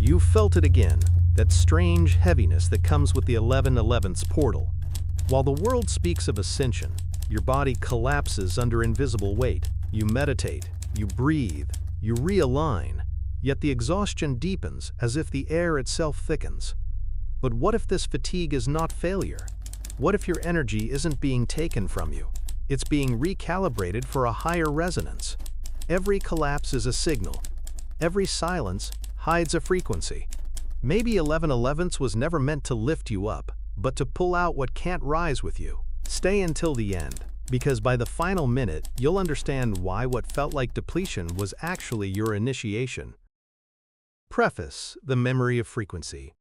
You felt it again, that strange heaviness that comes with the 11/11th's portal. While the world speaks of ascension, your body collapses under invisible weight. You meditate, you breathe, you realign, yet the exhaustion deepens as if the air itself thickens. But what if this fatigue is not failure? What if your energy isn't being taken from you? It's being recalibrated for a higher resonance. Every collapse is a signal. Every silence hides a frequency. Maybe 11/11ths was never meant to lift you up, but to pull out what can't rise with you. Stay until the end, because by the final minute, you'll understand why what felt like depletion was actually your initiation. Preface: The Memory of Frequency.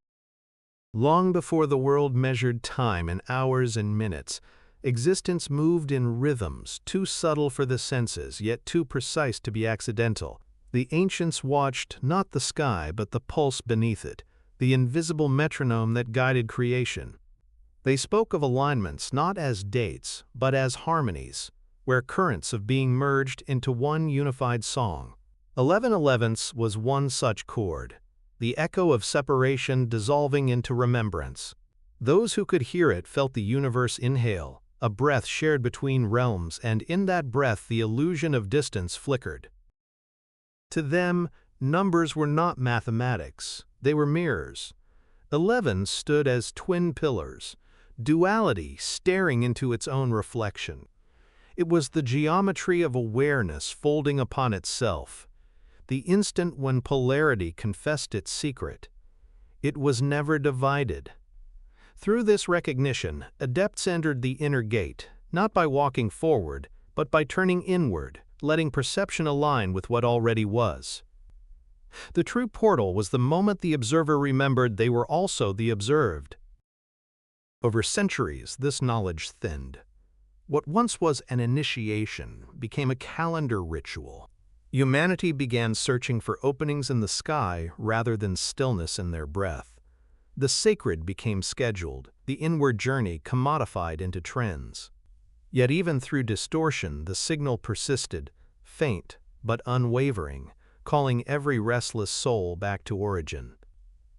Long before the world measured time in hours and minutes, existence moved in rhythms too subtle for the senses, yet too precise to be accidental. The ancients watched not the sky but the pulse beneath it, the invisible metronome that guided creation. They spoke of alignments not as dates, but as harmonies, where currents of being merged into one unified song. 11/11ths was one such chord, the echo of separation dissolving into remembrance. Those who could hear it felt the universe inhale, a breath shared between realms, and in that breath the illusion of distance flickered. To them, numbers were not mathematics, they were mirrors. 11 stood as twin pillars, duality staring into its own reflection. It was the geometry of awareness folding upon itself, the instant when polarity confessed its secret. It was never divided. Through this recognition, adepts entered the inner gate, not by walking forward, but by turning inward, letting perception align with what already was. The true portal was the moment the observer remembered they were also the observed. Over centuries, this knowledge thinned. What once was an initiation became a calendar ritual. Humanity began searching for openings in the sky rather than stillness in their breath. The sacred became scheduled, the inward journey commodified into trends. Yet even through distortion, the signal persisted, faint but unwavering, calling every restless soul back to origin.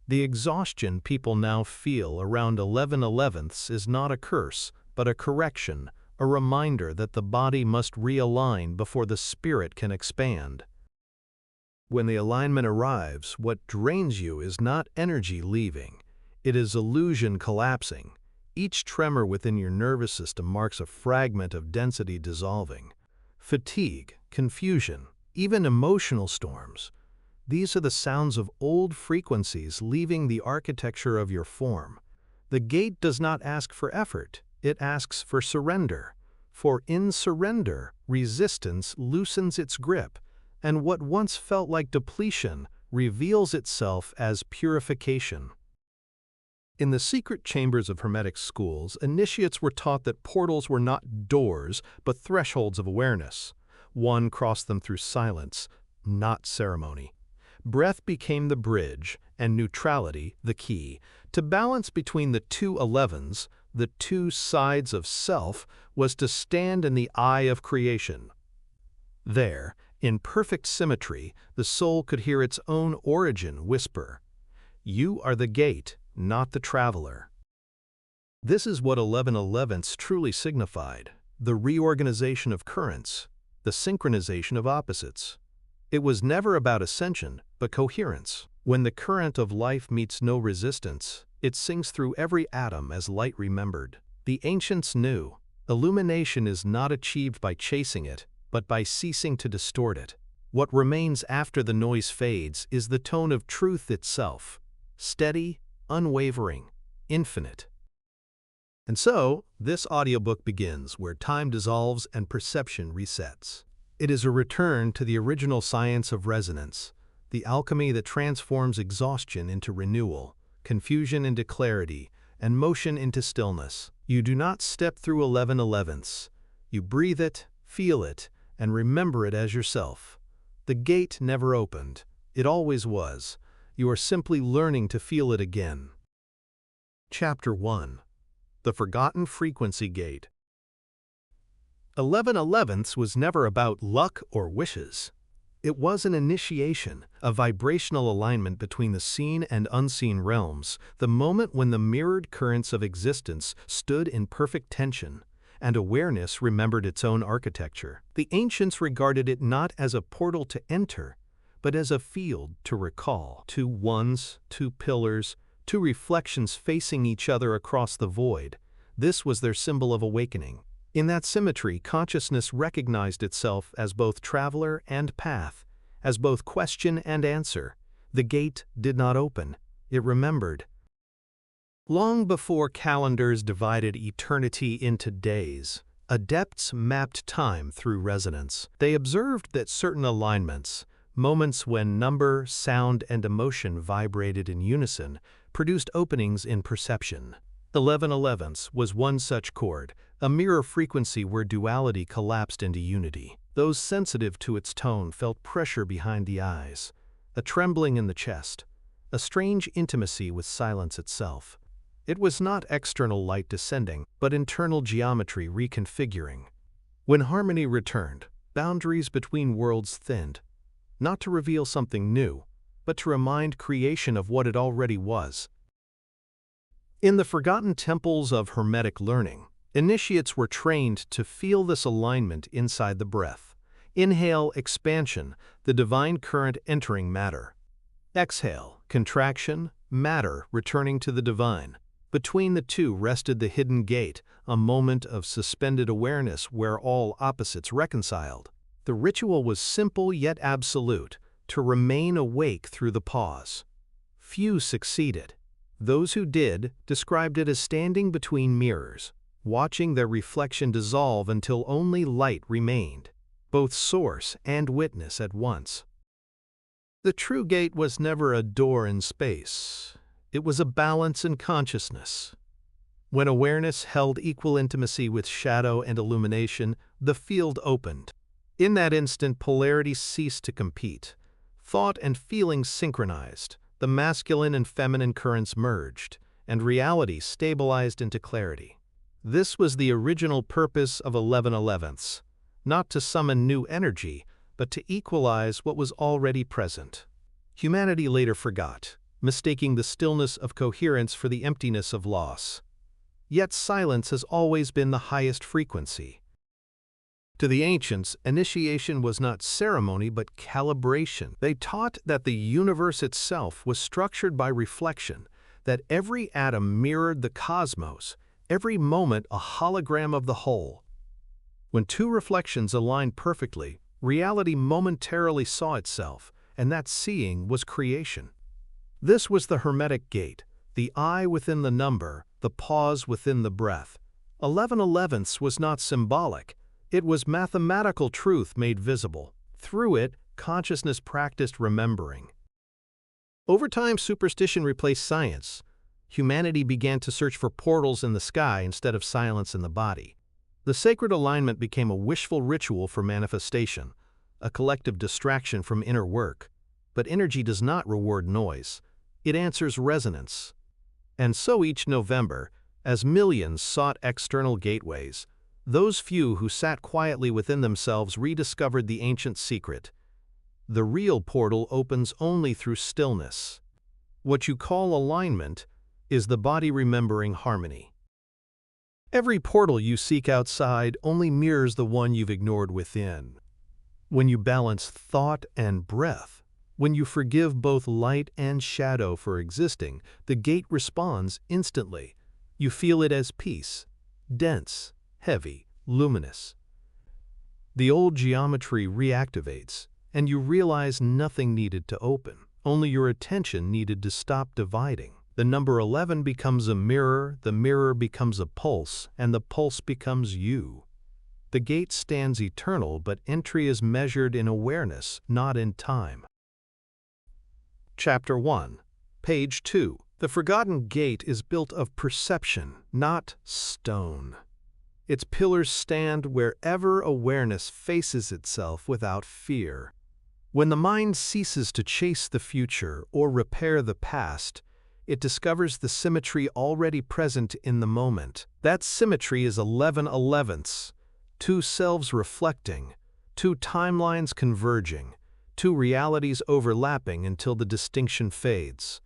The exhaustion people now feel around 11/11ths is not a curse, but a correction, a reminder that the body must realign before the spirit can expand. When the alignment arrives, what drains you is not energy leaving, it is illusion collapsing. Each tremor within your nervous system marks a fragment of density dissolving. Fatigue, confusion, even emotional storms. These are the sounds of old frequencies leaving the architecture of your form. The gate does not ask for effort, it asks for surrender. For in surrender, resistance loosens its grip, and what once felt like depletion reveals itself as purification. In the secret chambers of Hermetic schools, initiates were taught that portals were not doors, but thresholds of awareness. One crossed them through silence, not ceremony. Breath became the bridge, and neutrality the key. To balance between the two 11s, the two sides of self, was to stand in the eye of creation. There, in perfect symmetry, the soul could hear its own origin whisper, "You are the gate, not the traveler." This is what 11/11ths truly signified, the reorganization of currents, the synchronization of opposites. It was never about ascension, but coherence. When the current of life meets no resistance, it sings through every atom as light remembered. The ancients knew, illumination is not achieved by chasing it, but by ceasing to distort it. What remains after the noise fades is the tone of truth itself, steady, unwavering, infinite. And so, this audiobook begins where time dissolves and perception resets. It is a return to the original science of resonance, the alchemy that transforms exhaustion into renewal, confusion into clarity, and motion into stillness. You do not step through 11/11ths. You breathe it, feel it, and remember it as yourself. The gate never opened. It always was. You are simply learning to feel it again. Chapter 1. The Forgotten Frequency Gate. 11/11ths was never about luck or wishes. It was an initiation, a vibrational alignment between the seen and unseen realms, the moment when the mirrored currents of existence stood in perfect tension, and awareness remembered its own architecture. The ancients regarded it not as a portal to enter, but as a field to recall. Two ones, two pillars, two reflections facing each other across the void. This was their symbol of awakening. In that symmetry, consciousness recognized itself as both traveler and path, as both question and answer. The gate did not open, it remembered. Long before calendars divided eternity into days, adepts mapped time through resonance. They observed that certain alignments, moments when number, sound, and emotion vibrated in unison, produced openings in perception. 11/11 was one such chord, a mirror frequency where duality collapsed into unity. Those sensitive to its tone felt pressure behind the eyes, a trembling in the chest, a strange intimacy with silence itself. It was not external light descending, but internal geometry reconfiguring. When harmony returned, boundaries between worlds thinned, not to reveal something new, but to remind creation of what it already was. In the forgotten temples of Hermetic learning, initiates were trained to feel this alignment inside the breath. Inhale, expansion, the divine current entering matter. Exhale, contraction, matter returning to the divine. Between the two rested the hidden gate, a moment of suspended awareness where all opposites reconciled. The ritual was simple yet absolute, to remain awake through the pause. Few succeeded. Those who did described it as standing between mirrors, watching their reflection dissolve until only light remained, both source and witness at once. The true gate was never a door in space. It was a balance in consciousness. When awareness held equal intimacy with shadow and illumination, the field opened. In that instant, polarity ceased to compete. Thought and feeling synchronized. The masculine and feminine currents merged, and reality stabilized into clarity. This was the original purpose of 11/11, not to summon new energy, but to equalize what was already present. Humanity later forgot, mistaking the stillness of coherence for the emptiness of loss. Yet silence has always been the highest frequency. To the ancients, initiation was not ceremony but calibration. They taught that the universe itself was structured by reflection, that every atom mirrored the cosmos, every moment a hologram of the whole. When two reflections aligned perfectly, reality momentarily saw itself, and that seeing was creation. This was the Hermetic gate, the eye within the number, the pause within the breath. 11/11 was not symbolic. It was mathematical truth made visible. Through it, consciousness practiced remembering. Over time, superstition replaced science. Humanity began to search for portals in the sky instead of silence in the body. The sacred alignment became a wishful ritual for manifestation, a collective distraction from inner work. But energy does not reward noise. It answers resonance. And so each November, as millions sought external gateways, those few who sat quietly within themselves rediscovered the ancient secret. The real portal opens only through stillness. What you call alignment is the body remembering harmony. Every portal you seek outside only mirrors the one you've ignored within. When you balance thought and breath, when you forgive both light and shadow for existing, the gate responds instantly. You feel it as peace, dense, heavy, luminous. The old geometry reactivates, and you realize nothing needed to open. Only your attention needed to stop dividing. The number 11 becomes a mirror, the mirror becomes a pulse, and the pulse becomes you. The gate stands eternal, but entry is measured in awareness, not in time. Chapter 1, Page 2. The forgotten gate is built of perception, not stone. Its pillars stand wherever awareness faces itself without fear. When the mind ceases to chase the future or repair the past, it discovers the symmetry already present in the moment. That symmetry is 11/11, two selves reflecting, two timelines converging, two realities overlapping until the distinction fades.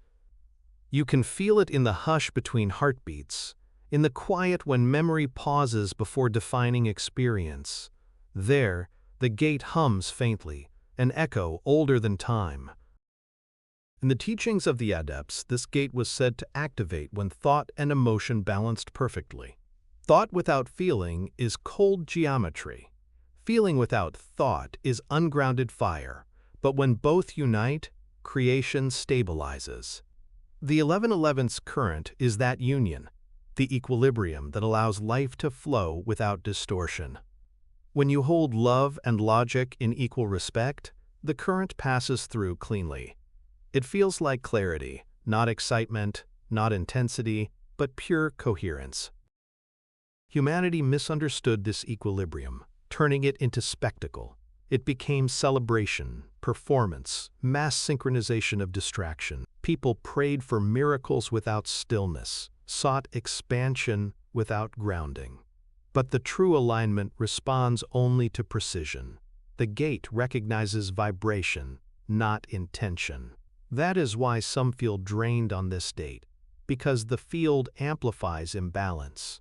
You can feel it in the hush between heartbeats, in the quiet when memory pauses before defining experience. There, the gate hums faintly, an echo older than time. In the teachings of the adepts, this gate was said to activate when thought and emotion balanced perfectly. Thought without feeling is cold geometry. Feeling without thought is ungrounded fire, but when both unite, creation stabilizes. The 1111's current is that union, the equilibrium that allows life to flow without distortion. When you hold love and logic in equal respect, the current passes through cleanly. It feels like clarity, not excitement, not intensity, but pure coherence. Humanity misunderstood this equilibrium, turning it into spectacle. It became celebration, performance, mass synchronization of distraction. People prayed for miracles without stillness, sought expansion without grounding. But the true alignment responds only to precision. The gate recognizes vibration, not intention. That is why some feel drained on this date, because the field amplifies imbalance.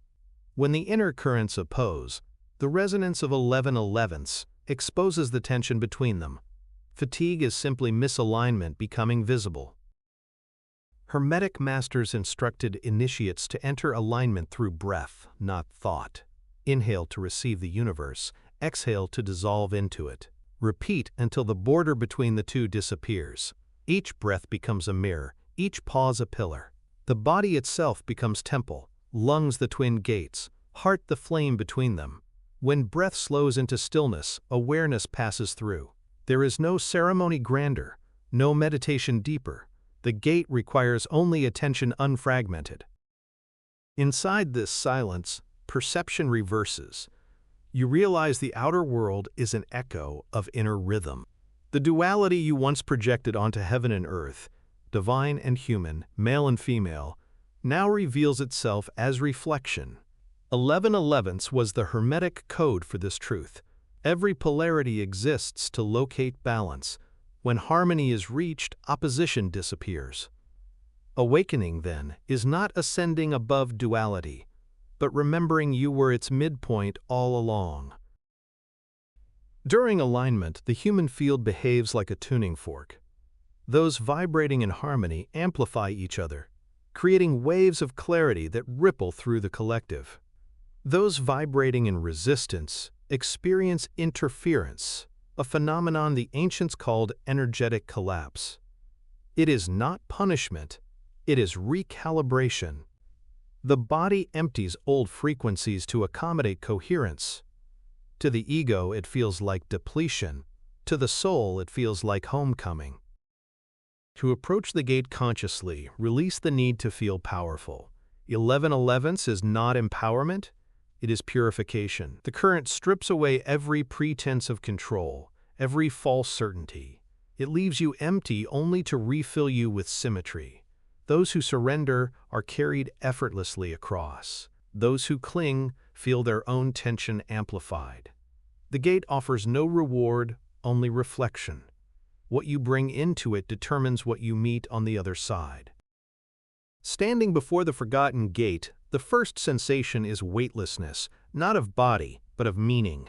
When the inner currents oppose, the resonance of 1111s exposes the tension between them. Fatigue is simply misalignment becoming visible. Hermetic masters instructed initiates to enter alignment through breath, not thought. Inhale to receive the universe, exhale to dissolve into it. Repeat until the border between the two disappears. Each breath becomes a mirror, each pause a pillar. The body itself becomes temple, lungs the twin gates, heart the flame between them. When breath slows into stillness, awareness passes through. There is no ceremony grander, no meditation deeper. The gate requires only attention unfragmented. Inside this silence, perception reverses. You realize the outer world is an echo of inner rhythm. The duality you once projected onto heaven and earth, divine and human, male and female, now reveals itself as reflection. 1111s was the Hermetic code for this truth. Every polarity exists to locate balance. When harmony is reached, opposition disappears. Awakening, then, is not ascending above duality, but remembering you were its midpoint all along. During alignment, the human field behaves like a tuning fork. Those vibrating in harmony amplify each other, creating waves of clarity that ripple through the collective. Those vibrating in resistance experience interference, a phenomenon the ancients called energetic collapse. It is not punishment, it is recalibration. The body empties old frequencies to accommodate coherence. To the ego, it feels like depletion. To the soul, it feels like homecoming. To approach the gate consciously, release the need to feel powerful. 1111s is not empowerment, it is purification. The current strips away every pretense of control, every false certainty. It leaves you empty only to refill you with symmetry. Those who surrender are carried effortlessly across. Those who cling feel their own tension amplified. The gate offers no reward, only reflection. What you bring into it determines what you meet on the other side. Standing before the forgotten gate, the first sensation is weightlessness, not of body, but of meaning.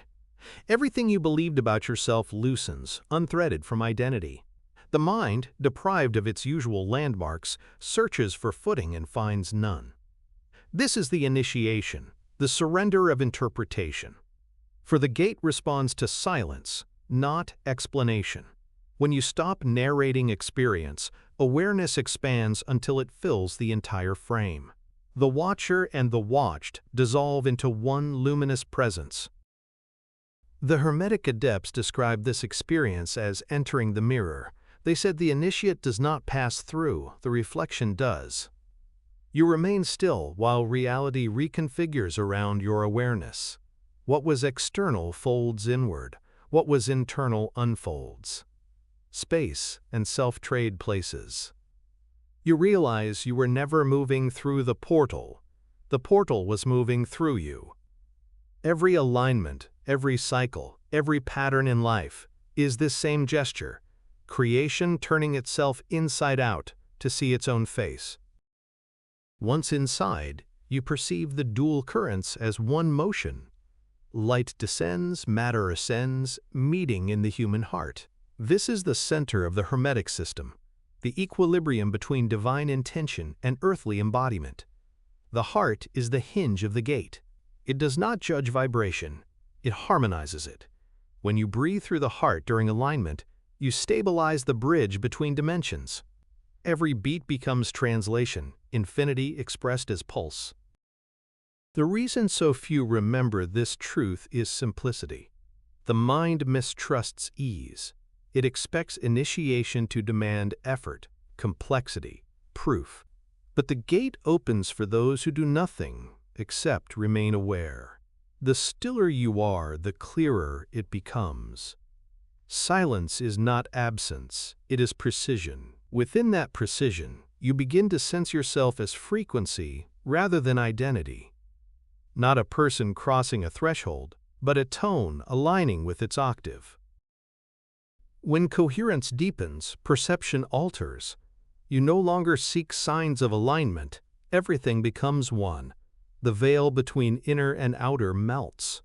Everything you believed about yourself loosens, unthreaded from identity. The mind, deprived of its usual landmarks, searches for footing and finds none. This is the initiation, the surrender of interpretation. For the gate responds to silence, not explanation. When you stop narrating experience, awareness expands until it fills the entire frame. The watcher and the watched dissolve into one luminous presence. The Hermetic adepts described this experience as entering the mirror. They said the initiate does not pass through, the reflection does. You remain still while reality reconfigures around your awareness. What was external folds inward, what was internal unfolds. Space and self trade places. You realize you were never moving through the portal was moving through you. Every alignment, every cycle, every pattern in life is this same gesture, creation turning itself inside out to see its own face. Once inside, you perceive the dual currents as one motion. Light descends, matter ascends, meeting in the human heart. This is the center of the Hermetic system, the equilibrium between divine intention and earthly embodiment. The heart is the hinge of the gate. It does not judge vibration, it harmonizes it. When you breathe through the heart during alignment, you stabilize the bridge between dimensions. Every beat becomes translation, infinity expressed as pulse. The reason so few remember this truth is simplicity. The mind mistrusts ease. It expects initiation to demand effort, complexity, proof. But the gate opens for those who do nothing except remain aware. The stiller you are, the clearer it becomes. Silence is not absence, it is precision. Within that precision, you begin to sense yourself as frequency rather than identity. Not a person crossing a threshold, but a tone aligning with its octave. When coherence deepens, perception alters. You no longer seek signs of alignment, everything becomes one. The veil between inner and outer melts.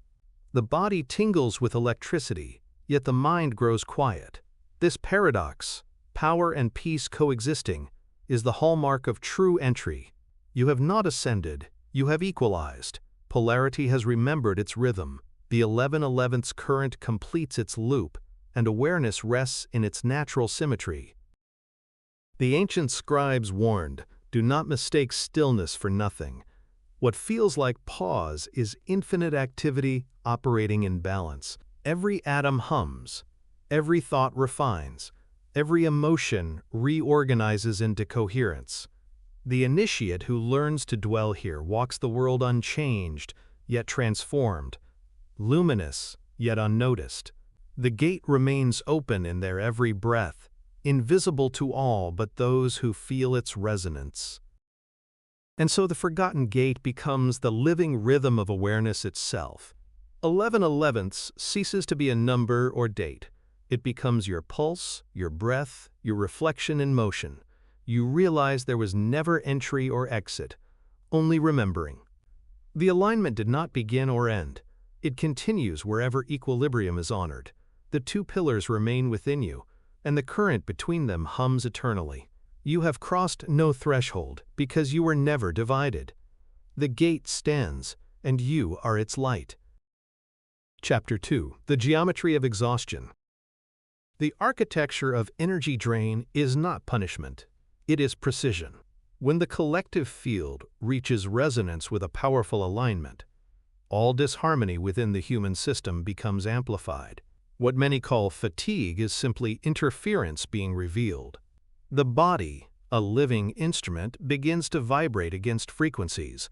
The body tingles with electricity, yet the mind grows quiet. This paradox, power and peace coexisting, is the hallmark of true entry. You have not ascended, you have equalized. Polarity has remembered its rhythm. The 11/11th's current completes its loop, and awareness rests in its natural symmetry. The ancient scribes warned, do not mistake stillness for nothing. What feels like pause is infinite activity operating in balance. Every atom hums, every thought refines, every emotion reorganizes into coherence. The initiate who learns to dwell here walks the world unchanged, yet transformed, luminous, yet unnoticed. The gate remains open in their every breath, invisible to all but those who feel its resonance. And so the forgotten gate becomes the living rhythm of awareness itself. 11/11ths ceases to be a number or date. It becomes your pulse, your breath, your reflection in motion. You realize there was never entry or exit, only remembering. The alignment did not begin or end. It continues wherever equilibrium is honored. The two pillars remain within you, and the current between them hums eternally. You have crossed no threshold because you were never divided. The gate stands, and you are its light. Chapter 2. The Geometry of Exhaustion. The architecture of energy drain is not punishment. It is precision. When the collective field reaches resonance with a powerful alignment, all disharmony within the human system becomes amplified. What many call fatigue is simply interference being revealed. The body, a living instrument, begins to vibrate against frequencies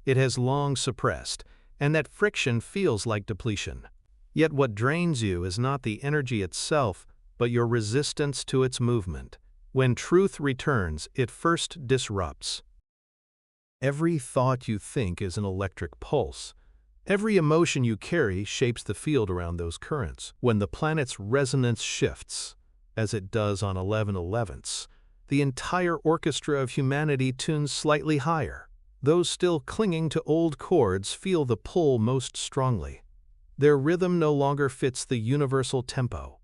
it has long suppressed, and that friction feels like depletion. Yet what drains you is not the energy itself, but your resistance to its movement. When truth returns, it first disrupts. Every thought you think is an electric pulse. Every emotion you carry shapes the field around those currents. When the planet's resonance shifts, as it does on 11/11ths, the entire orchestra of humanity tunes slightly higher. Those still clinging to old chords feel the pull most strongly. Their rhythm no longer fits the universal tempo.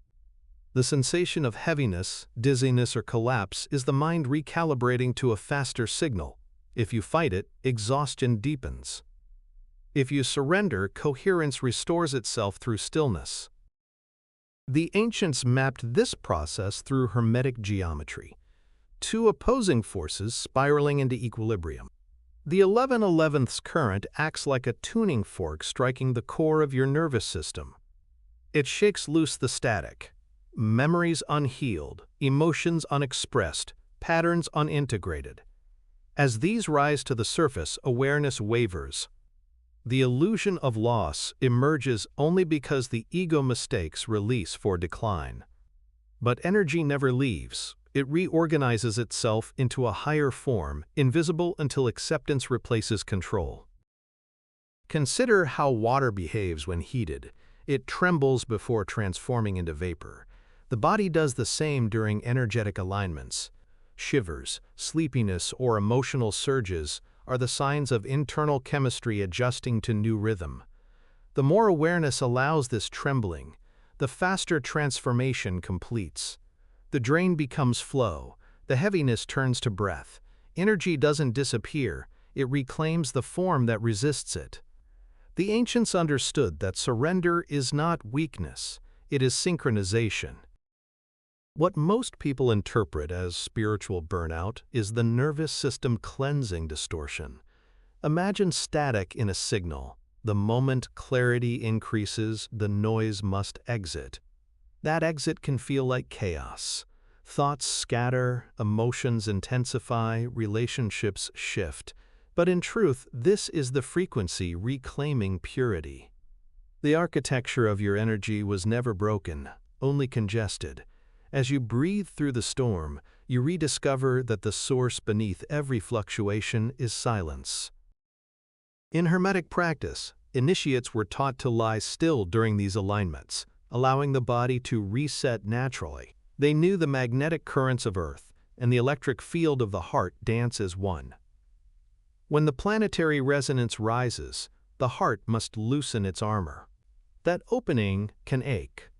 The sensation of heaviness, dizziness, or collapse is the mind recalibrating to a faster signal. If you fight it, exhaustion deepens. If you surrender, coherence restores itself through stillness. The ancients mapped this process through Hermetic geometry. Two opposing forces spiraling into equilibrium. The 11/11th's current acts like a tuning fork striking the core of your nervous system. It shakes loose the static. Memories unhealed, emotions unexpressed, patterns unintegrated. As these rise to the surface, awareness wavers. The illusion of loss emerges only because the ego mistakes release for decline. But energy never leaves. It reorganizes itself into a higher form, invisible until acceptance replaces control. Consider how water behaves when heated. It trembles before transforming into vapor. The body does the same during energetic alignments. Shivers, sleepiness, or emotional surges are the signs of internal chemistry adjusting to new rhythm. The more awareness allows this trembling, the faster transformation completes. The drain becomes flow, the heaviness turns to breath. Energy doesn't disappear, it reclaims the form that resists it. The ancients understood that surrender is not weakness, it is synchronization. What most people interpret as spiritual burnout is the nervous system cleansing distortion. Imagine static in a signal. The moment clarity increases, the noise must exit. That exit can feel like chaos. Thoughts scatter, emotions intensify, relationships shift. But in truth, this is the frequency reclaiming purity. The architecture of your energy was never broken, only congested. As you breathe through the storm, you rediscover that the source beneath every fluctuation is silence. In Hermetic practice, initiates were taught to lie still during these alignments, allowing the body to reset naturally. They knew the magnetic currents of Earth and the electric field of the heart dance as one. When the planetary resonance rises, the heart must loosen its armor. That opening can ache,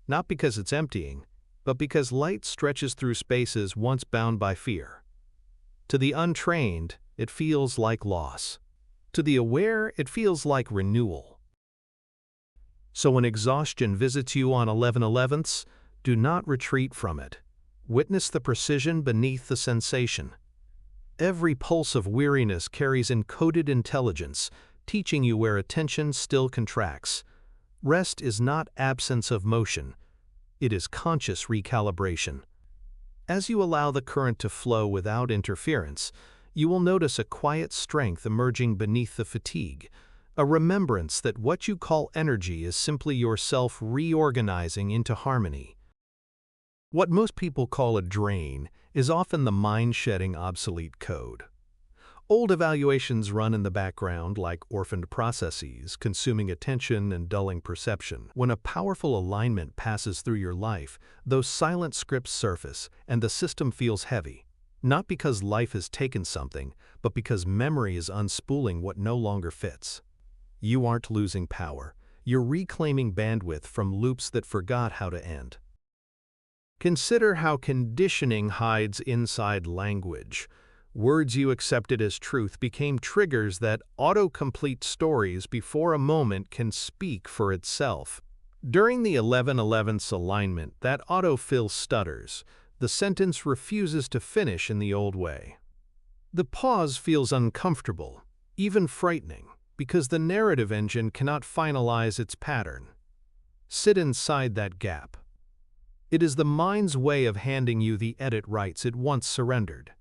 not because it's emptying, but because light stretches through spaces once bound by fear. To the untrained, it feels like loss. To the aware, it feels like renewal. So when exhaustion visits you on 11/11ths, do not retreat from it. Witness the precision beneath the sensation. Every pulse of weariness carries encoded intelligence, teaching you where attention still contracts. Rest is not absence of motion. It is conscious recalibration. As you allow the current to flow without interference, you will notice a quiet strength emerging beneath the fatigue, a remembrance that what you call energy is simply yourself reorganizing into harmony. What most people call a drain is often the mind-shedding obsolete code. Old evaluations run in the background like orphaned processes, consuming attention and dulling perception. When a powerful alignment passes through your life, those silent scripts surface and the system feels heavy. Not because life has taken something, but because memory is unspooling what no longer fits. You aren't losing power. You're reclaiming bandwidth from loops that forgot how to end. Consider how conditioning hides inside language. Words you accepted as truth became triggers that auto-complete stories before a moment can speak for itself. During the 11/11ths alignment, that autofill stutters. The sentence refuses to finish in the old way. The pause feels uncomfortable, even frightening, because the narrative engine cannot finalize its pattern. Sit inside that gap. It is the mind's way of handing you the edit rights it once surrendered.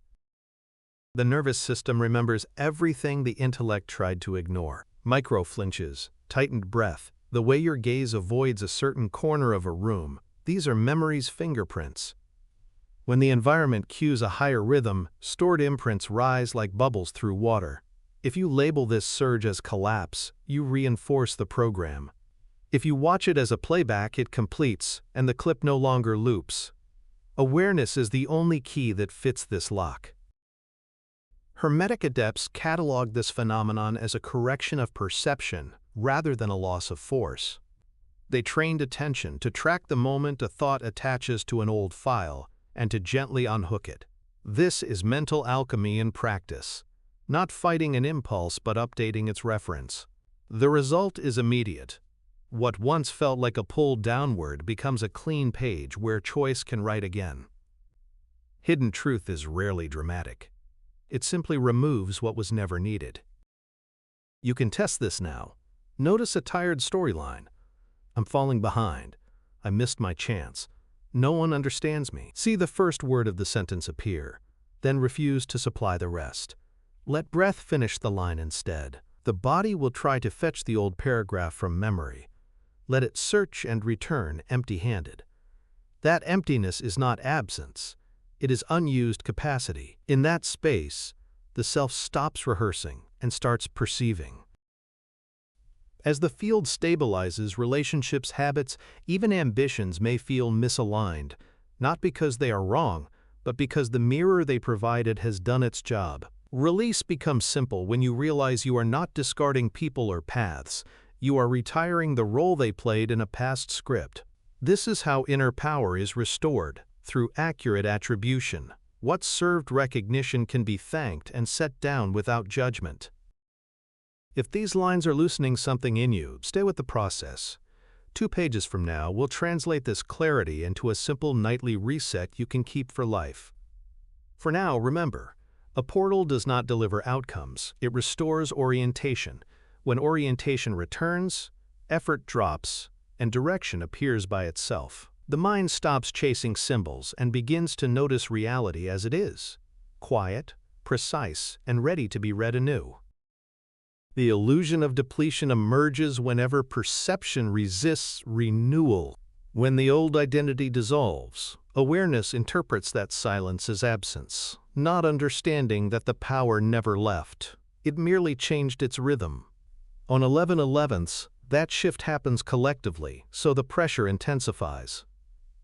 The nervous system remembers everything the intellect tried to ignore. Micro-flinches, tightened breath, the way your gaze avoids a certain corner of a room, these are memory's fingerprints. When the environment cues a higher rhythm, stored imprints rise like bubbles through water. If you label this surge as collapse, you reinforce the program. If you watch it as a playback, it completes, and the clip no longer loops. Awareness is the only key that fits this lock. Hermetic adepts catalog this phenomenon as a correction of perception rather than a loss of force. They trained attention to track the moment a thought attaches to an old file and to gently unhook it. This is mental alchemy in practice, not fighting an impulse but updating its reference. The result is immediate. What once felt like a pull downward becomes a clean page where choice can write again. Hidden truth is rarely dramatic. It simply removes what was never needed. You can test this now. Notice a tired storyline. I'm falling behind. I missed my chance. No one understands me. See the first word of the sentence appear, then refuse to supply the rest. Let breath finish the line instead. The body will try to fetch the old paragraph from memory. Let it search and return empty-handed. That emptiness is not absence. It is unused capacity. In that space, the self stops rehearsing and starts perceiving. As the field stabilizes, relationships, habits, even ambitions may feel misaligned, not because they are wrong, but because the mirror they provided has done its job. Release becomes simple when you realize you are not discarding people or paths. You are retiring the role they played in a past script. This is how inner power is restored, through accurate attribution. What served recognition can be thanked and set down without judgment. If these lines are loosening something in you, stay with the process. 2 pages from now, we'll translate this clarity into a simple nightly reset you can keep for life. For now, remember, a portal does not deliver outcomes, it restores orientation. When orientation returns, effort drops, and direction appears by itself. The mind stops chasing symbols and begins to notice reality as it is, quiet, precise, and ready to be read anew. The illusion of depletion emerges whenever perception resists renewal. When the old identity dissolves, awareness interprets that silence as absence, not understanding that the power never left. It merely changed its rhythm. On 11/11ths, that shift happens collectively, so the pressure intensifies.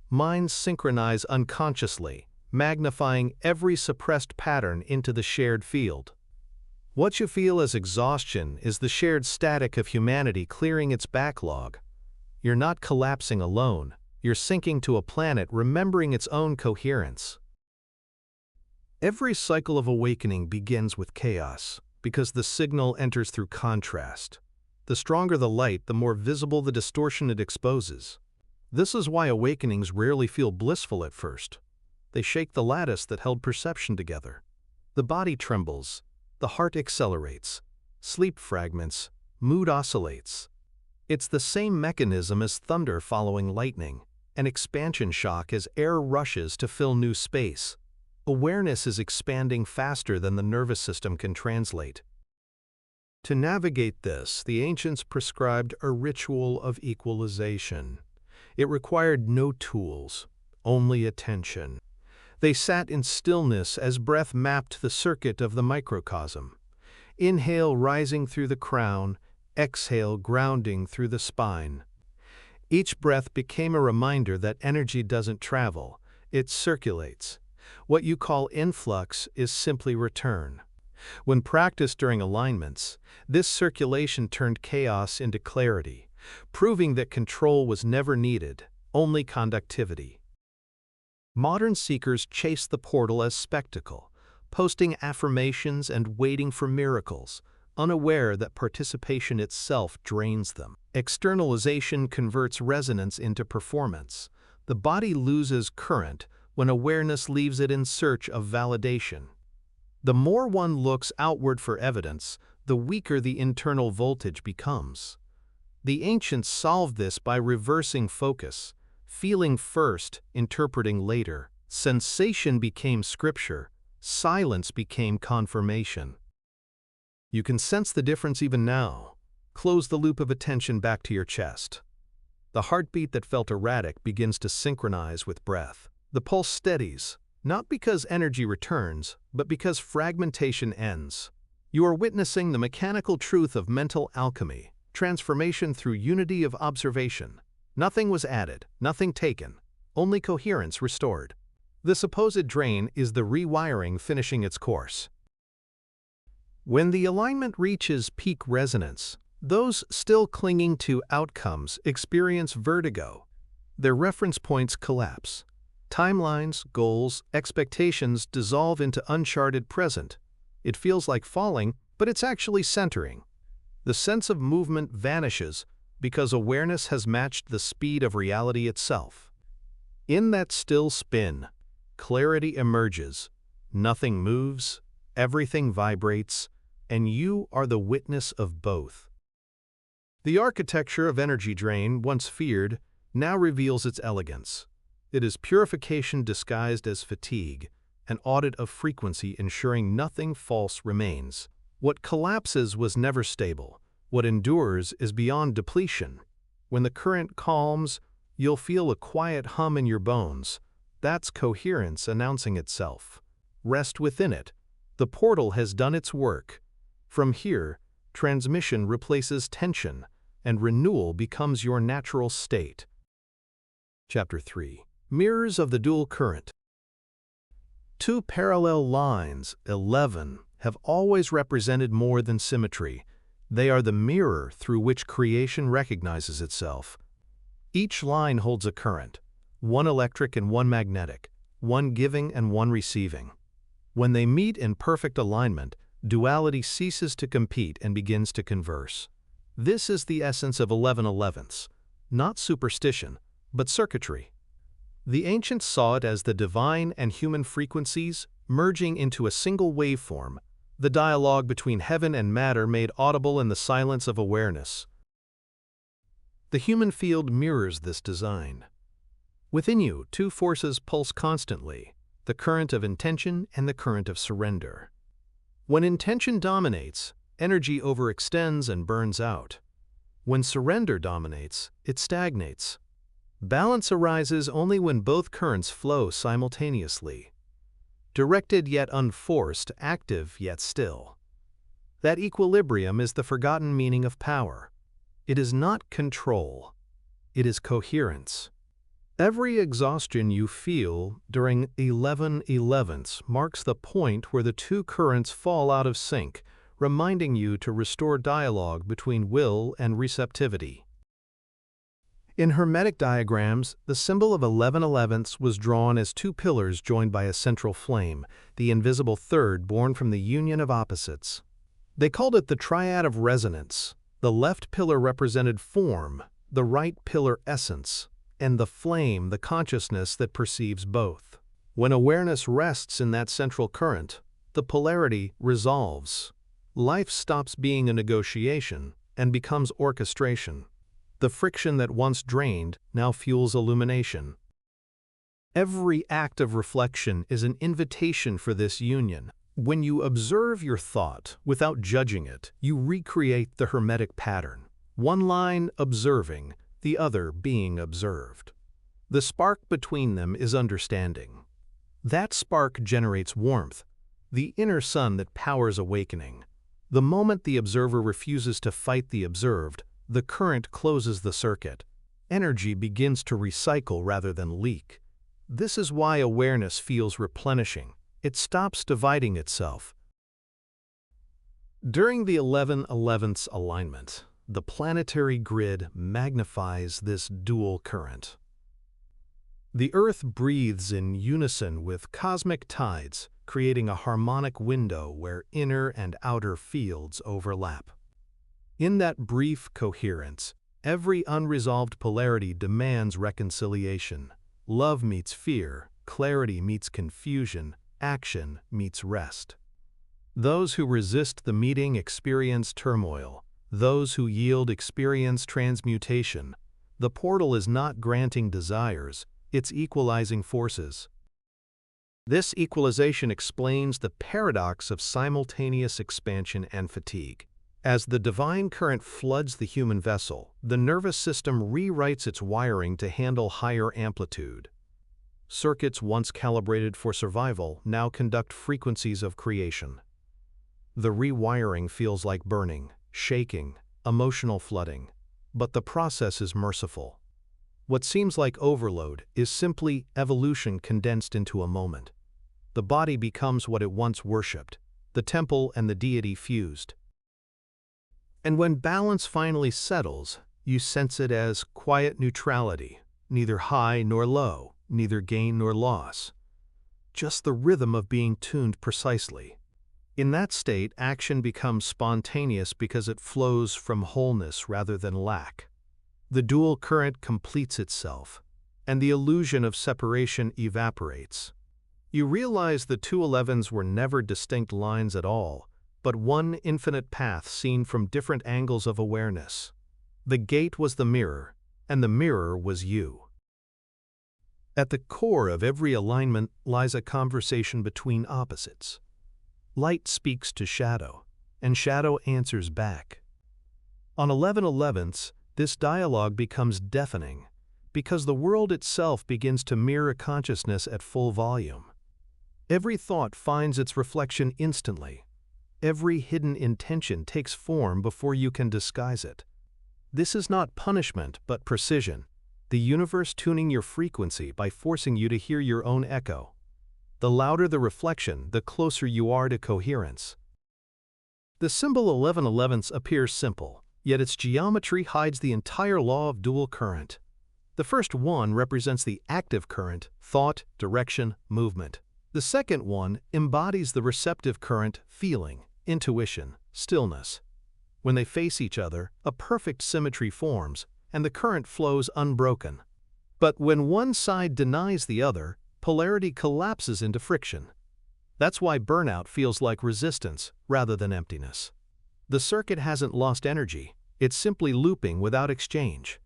Minds synchronize unconsciously, magnifying every suppressed pattern into the shared field. What you feel as exhaustion is the shared static of humanity clearing its backlog. You're not collapsing alone, you're sinking to a planet remembering its own coherence. Every cycle of awakening begins with chaos, because the signal enters through contrast. The stronger the light, the more visible the distortion it exposes. This is why awakenings rarely feel blissful at first. They shake the lattice that held perception together. The body trembles. The heart accelerates, sleep fragments, mood oscillates. It's the same mechanism as thunder following lightning, an expansion shock as air rushes to fill new space. Awareness is expanding faster than the nervous system can translate. To navigate this, the ancients prescribed a ritual of equalization. It required no tools, only attention. They sat in stillness as breath mapped the circuit of the microcosm. Inhale rising through the crown, exhale grounding through the spine. Each breath became a reminder that energy doesn't travel, it circulates. What you call influx is simply return. When practiced during alignments, this circulation turned chaos into clarity, proving that control was never needed, only conductivity. Modern seekers chase the portal as spectacle, posting affirmations and waiting for miracles, unaware that participation itself drains them. Externalization converts resonance into performance. The body loses current when awareness leaves it in search of validation. The more one looks outward for evidence, the weaker the internal voltage becomes. The ancients solved this by reversing focus. Feeling first, interpreting later. Sensation became scripture. Silence became confirmation. You can sense the difference even now. Close the loop of attention back to your chest. The heartbeat that felt erratic begins to synchronize with breath. The pulse steadies, not because energy returns, but because fragmentation ends. You are witnessing the mechanical truth of mental alchemy, transformation through unity of observation. Nothing was added, nothing taken, only coherence restored. The supposed drain is the rewiring finishing its course. When the alignment reaches peak resonance, those still clinging to outcomes experience vertigo. Their reference points collapse. Timelines, goals, expectations dissolve into uncharted present. It feels like falling, but it's actually centering. The sense of movement vanishes, because awareness has matched the speed of reality itself. In that still spin, clarity emerges. Nothing moves, everything vibrates, and you are the witness of both. The architecture of energy drain, once feared, now reveals its elegance. It is purification disguised as fatigue, an audit of frequency ensuring nothing false remains. What collapses was never stable. What endures is beyond depletion. When the current calms, you'll feel a quiet hum in your bones. That's coherence announcing itself. Rest within it. The portal has done its work. From here, transmission replaces tension. and renewal becomes your natural state. Chapter 3. Mirrors of the Dual Current. Two parallel lines, 11, have always represented more than symmetry. They are the mirror through which creation recognizes itself. Each line holds a current, one electric and one magnetic, one giving and one receiving. When they meet in perfect alignment, duality ceases to compete and begins to converse. This is the essence of 1111s, not superstition, but circuitry. The ancients saw it as the divine and human frequencies merging into a single waveform, the dialogue between heaven and matter made audible in the silence of awareness. The human field mirrors this design. Within you, two forces pulse constantly, the current of intention and the current of surrender. When intention dominates, energy overextends and burns out. When surrender dominates, it stagnates. Balance arises only when both currents flow simultaneously. Directed yet unforced, active yet still. That equilibrium is the forgotten meaning of power. It is not control. It is coherence. Every exhaustion you feel during 1111s marks the point where the two currents fall out of sync, reminding you to restore dialogue between will and receptivity. In Hermetic diagrams, the symbol of 1111s was drawn as two pillars joined by a central flame, the invisible third born from the union of opposites. They called it the triad of resonance. The left pillar represented form, the right pillar essence, and the flame the consciousness that perceives both. When awareness rests in that central current, the polarity resolves. Life stops being a negotiation and becomes orchestration. The friction that once drained now fuels illumination. Every act of reflection is an invitation for this union. When you observe your thought without judging it, you recreate the Hermetic pattern. One line observing, the other being observed. The spark between them is understanding. That spark generates warmth, the inner sun that powers awakening. The moment the observer refuses to fight the observed, the current closes the circuit. Energy begins to recycle rather than leak. This is why awareness feels replenishing. It stops dividing itself. During the 1111's alignment, the planetary grid magnifies this dual current. The Earth breathes in unison with cosmic tides, creating a harmonic window where inner and outer fields overlap. In that brief coherence, every unresolved polarity demands reconciliation. Love meets fear, clarity meets confusion, action meets rest. Those who resist the meeting experience turmoil. Those who yield experience transmutation. The portal is not granting desires, it's equalizing forces. This equalization explains the paradox of simultaneous expansion and fatigue. As the divine current floods the human vessel, the nervous system rewrites its wiring to handle higher amplitude. Circuits once calibrated for survival now conduct frequencies of creation. The rewiring feels like burning, shaking, emotional flooding, but the process is merciful. What seems like overload is simply evolution condensed into a moment. The body becomes what it once worshipped, the temple and the deity fused. And when balance finally settles, you sense it as quiet neutrality, neither high nor low, neither gain nor loss. Just the rhythm of being tuned precisely. In that state, action becomes spontaneous because it flows from wholeness rather than lack. The dual current completes itself, and the illusion of separation evaporates. You realize the two 11s were never distinct lines at all, but one infinite path seen from different angles of awareness. The gate was the mirror, and the mirror was you. At the core of every alignment lies a conversation between opposites. Light speaks to shadow, and shadow answers back. On 1111s, this dialogue becomes deafening, because the world itself begins to mirror consciousness at full volume. Every thought finds its reflection instantly. Every hidden intention takes form before you can disguise it. This is not punishment, but precision. The universe tuning your frequency by forcing you to hear your own echo. The louder the reflection, the closer you are to coherence. The symbol 11/11 appears simple, yet its geometry hides the entire law of dual current. The first one represents the active current, thought, direction, movement. The second one embodies the receptive current, feeling, intuition, stillness. When they face each other, a perfect symmetry forms, and the current flows unbroken. But when one side denies the other, polarity collapses into friction. That's why burnout feels like resistance rather than emptiness. The circuit hasn't lost energy, it's simply looping without exchange.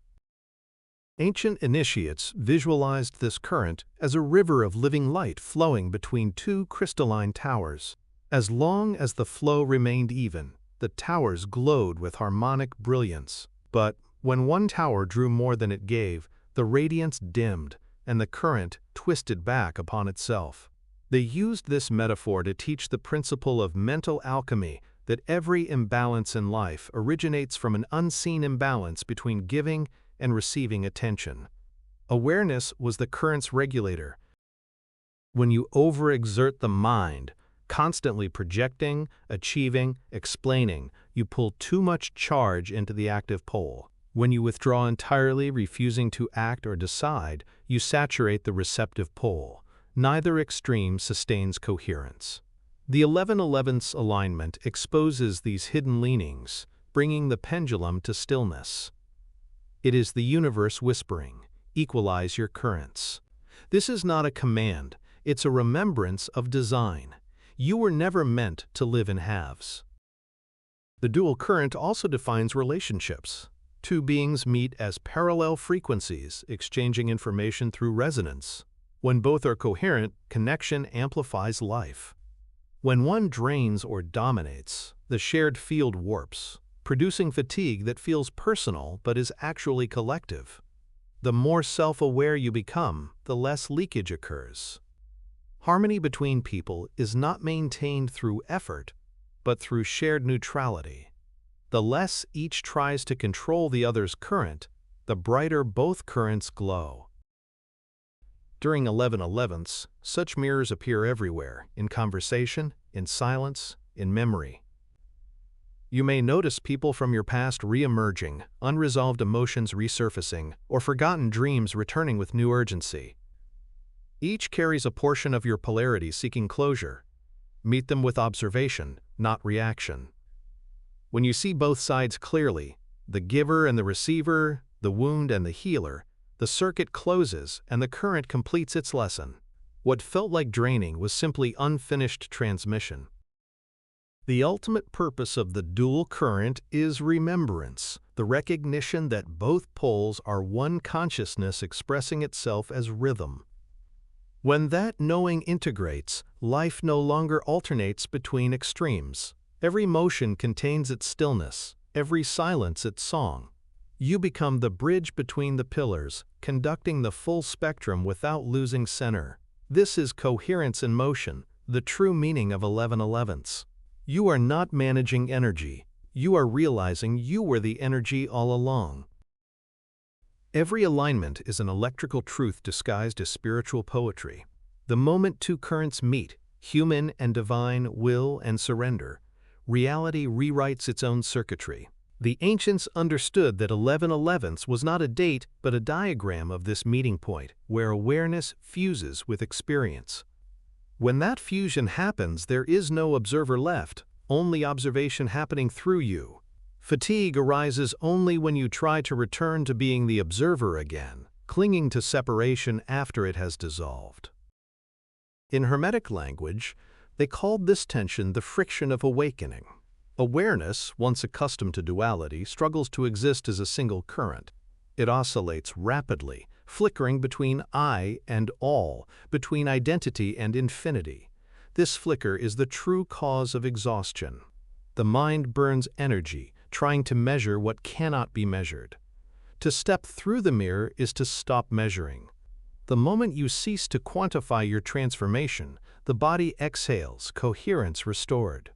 Ancient initiates visualized this current as a river of living light flowing between two crystalline towers. As long as the flow remained even, the towers glowed with harmonic brilliance. But when one tower drew more than it gave, the radiance dimmed, and the current twisted back upon itself. They used this metaphor to teach the principle of mental alchemy, that every imbalance in life originates from an unseen imbalance between giving and receiving attention. Awareness was the current's regulator. When you overexert the mind, constantly projecting, achieving, explaining, you pull too much charge into the active pole. When you withdraw entirely, refusing to act or decide, you saturate the receptive pole. Neither extreme sustains coherence. The 11/11 alignment exposes these hidden leanings, bringing the pendulum to stillness. It is the universe whispering, equalize your currents. This is not a command, it's a remembrance of design. You were never meant to live in halves. The dual current also defines relationships. Two beings meet as parallel frequencies, exchanging information through resonance. When both are coherent, connection amplifies life. When one drains or dominates, the shared field warps, producing fatigue that feels personal but is actually collective. The more self-aware you become, the less leakage occurs. Harmony between people is not maintained through effort, but through shared neutrality. The less each tries to control the other's current, the brighter both currents glow. During 11/11, such mirrors appear everywhere, in conversation, in silence, in memory. You may notice people from your past re-emerging, unresolved emotions resurfacing, or forgotten dreams returning with new urgency. Each carries a portion of your polarity seeking closure. Meet them with observation, not reaction. When you see both sides clearly, the giver and the receiver, the wound and the healer, the circuit closes and the current completes its lesson. What felt like draining was simply unfinished transmission. The ultimate purpose of the dual current is remembrance, the recognition that both poles are one consciousness expressing itself as rhythm. When that knowing integrates, life no longer alternates between extremes. Every motion contains its stillness, every silence its song. You become the bridge between the pillars, conducting the full spectrum without losing center. This is coherence in motion, the true meaning of 11/11. You are not managing energy, you are realizing you were the energy all along. Every alignment is an electrical truth disguised as spiritual poetry. The moment two currents meet, human and divine will and surrender, reality rewrites its own circuitry. The ancients understood that 11/11 was not a date but a diagram of this meeting point, where awareness fuses with experience. When that fusion happens, there is no observer left, only observation happening through you. Fatigue arises only when you try to return to being the observer again, clinging to separation after it has dissolved. In Hermetic language, they called this tension the friction of awakening. Awareness, once accustomed to duality, struggles to exist as a single current. It oscillates rapidly, flickering between I and all, between identity and infinity. This flicker is the true cause of exhaustion. The mind burns energy, trying to measure what cannot be measured. To step through the mirror is to stop measuring. The moment you cease to quantify your transformation, the body exhales, coherence restored.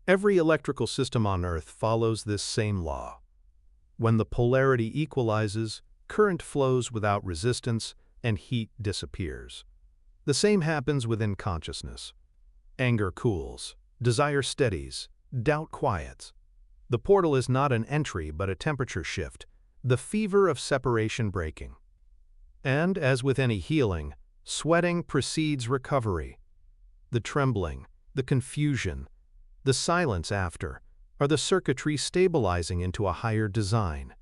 Every electrical system on Earth follows this same law. When the polarity equalizes, current flows without resistance and heat disappears. The same happens within consciousness. Anger cools, desire steadies, doubt quiets. The portal is not an entry but a temperature shift, the fever of separation breaking. And, as with any healing, sweating precedes recovery. The trembling, the confusion, the silence after, are the circuitry stabilizing into a higher design.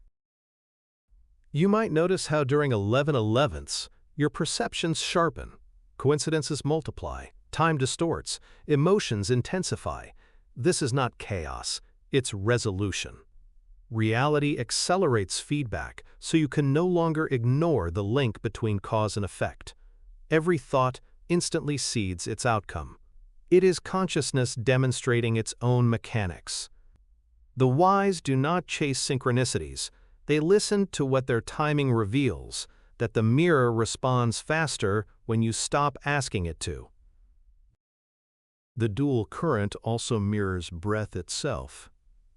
You might notice how during 11/11ths, your perceptions sharpen, coincidences multiply, time distorts, emotions intensify. This is not chaos, it's resolution. Reality accelerates feedback, so you can no longer ignore the link between cause and effect. Every thought instantly seeds its outcome. It is consciousness demonstrating its own mechanics. The wise do not chase synchronicities. They listen to what their timing reveals, that the mirror responds faster when you stop asking it to. The dual current also mirrors breath itself.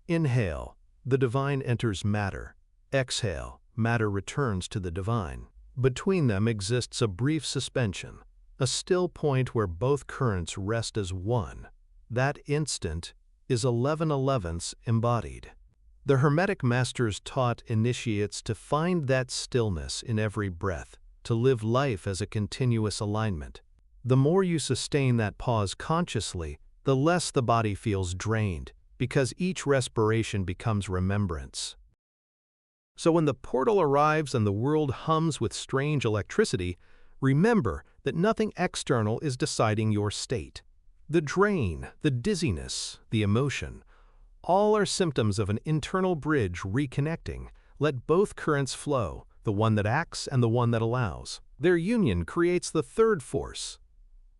Inhale, the divine enters matter. Exhale, matter returns to the divine. Between them exists a brief suspension, a still point where both currents rest as one. That instant is 11/11ths embodied. The Hermetic Masters taught initiates to find that stillness in every breath, to live life as a continuous alignment. The more you sustain that pause consciously, the less the body feels drained, because each respiration becomes remembrance. So when the portal arrives and the world hums with strange electricity, remember that nothing external is deciding your state. The drain, the dizziness, the emotion, all are symptoms of an internal bridge reconnecting. Let both currents flow, the one that acts and the one that allows. Their union creates the third force,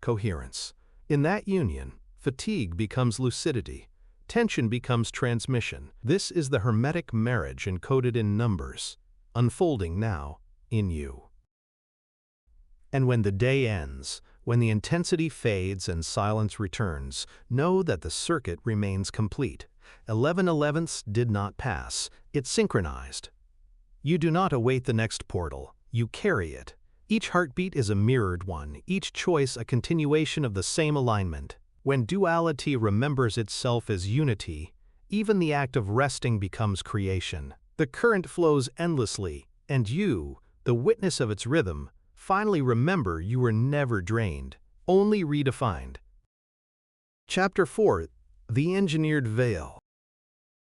coherence. In that union, fatigue becomes lucidity. Tension becomes transmission. This is the Hermetic marriage encoded in numbers, unfolding now in you. And when the day ends, when the intensity fades and silence returns, know that the circuit remains complete. 11/11ths did not pass, it synchronized. You do not await the next portal, you carry it. Each heartbeat is a mirrored one, each choice a continuation of the same alignment. When duality remembers itself as unity, even the act of resting becomes creation. The current flows endlessly, and you, the witness of its rhythm, finally remember you were never drained, only redefined. Chapter 4. The Engineered Veil.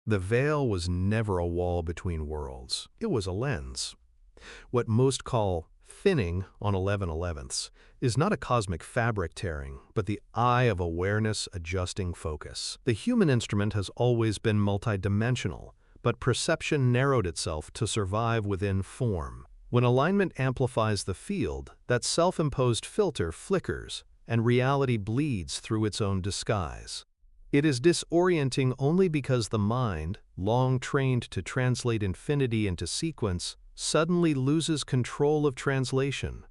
The veil was never a wall between worlds. It was a lens. What most call thinning on 11/11ths is not a cosmic fabric tearing, but the eye of awareness adjusting focus. The human instrument has always been multidimensional, but perception narrowed itself to survive within form. When alignment amplifies the field, that self-imposed filter flickers, and reality bleeds through its own disguise. It is disorienting only because the mind, long trained to translate infinity into sequence, suddenly loses control of translation.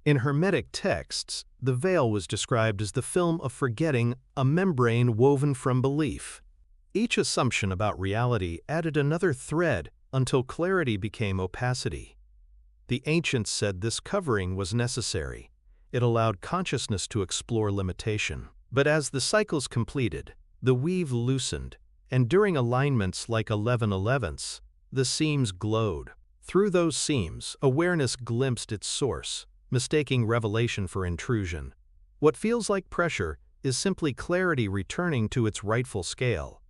In Hermetic texts, the veil was described as the film of forgetting, a membrane woven from belief. Each assumption about reality added another thread until clarity became opacity. The ancients said this covering was necessary. It allowed consciousness to explore limitation. But as the cycles completed, the weave loosened, and during alignments like 11/11ths, the seams glowed. Through those seams, awareness glimpsed its source, mistaking revelation for intrusion. What feels like pressure is simply clarity returning to its rightful scale.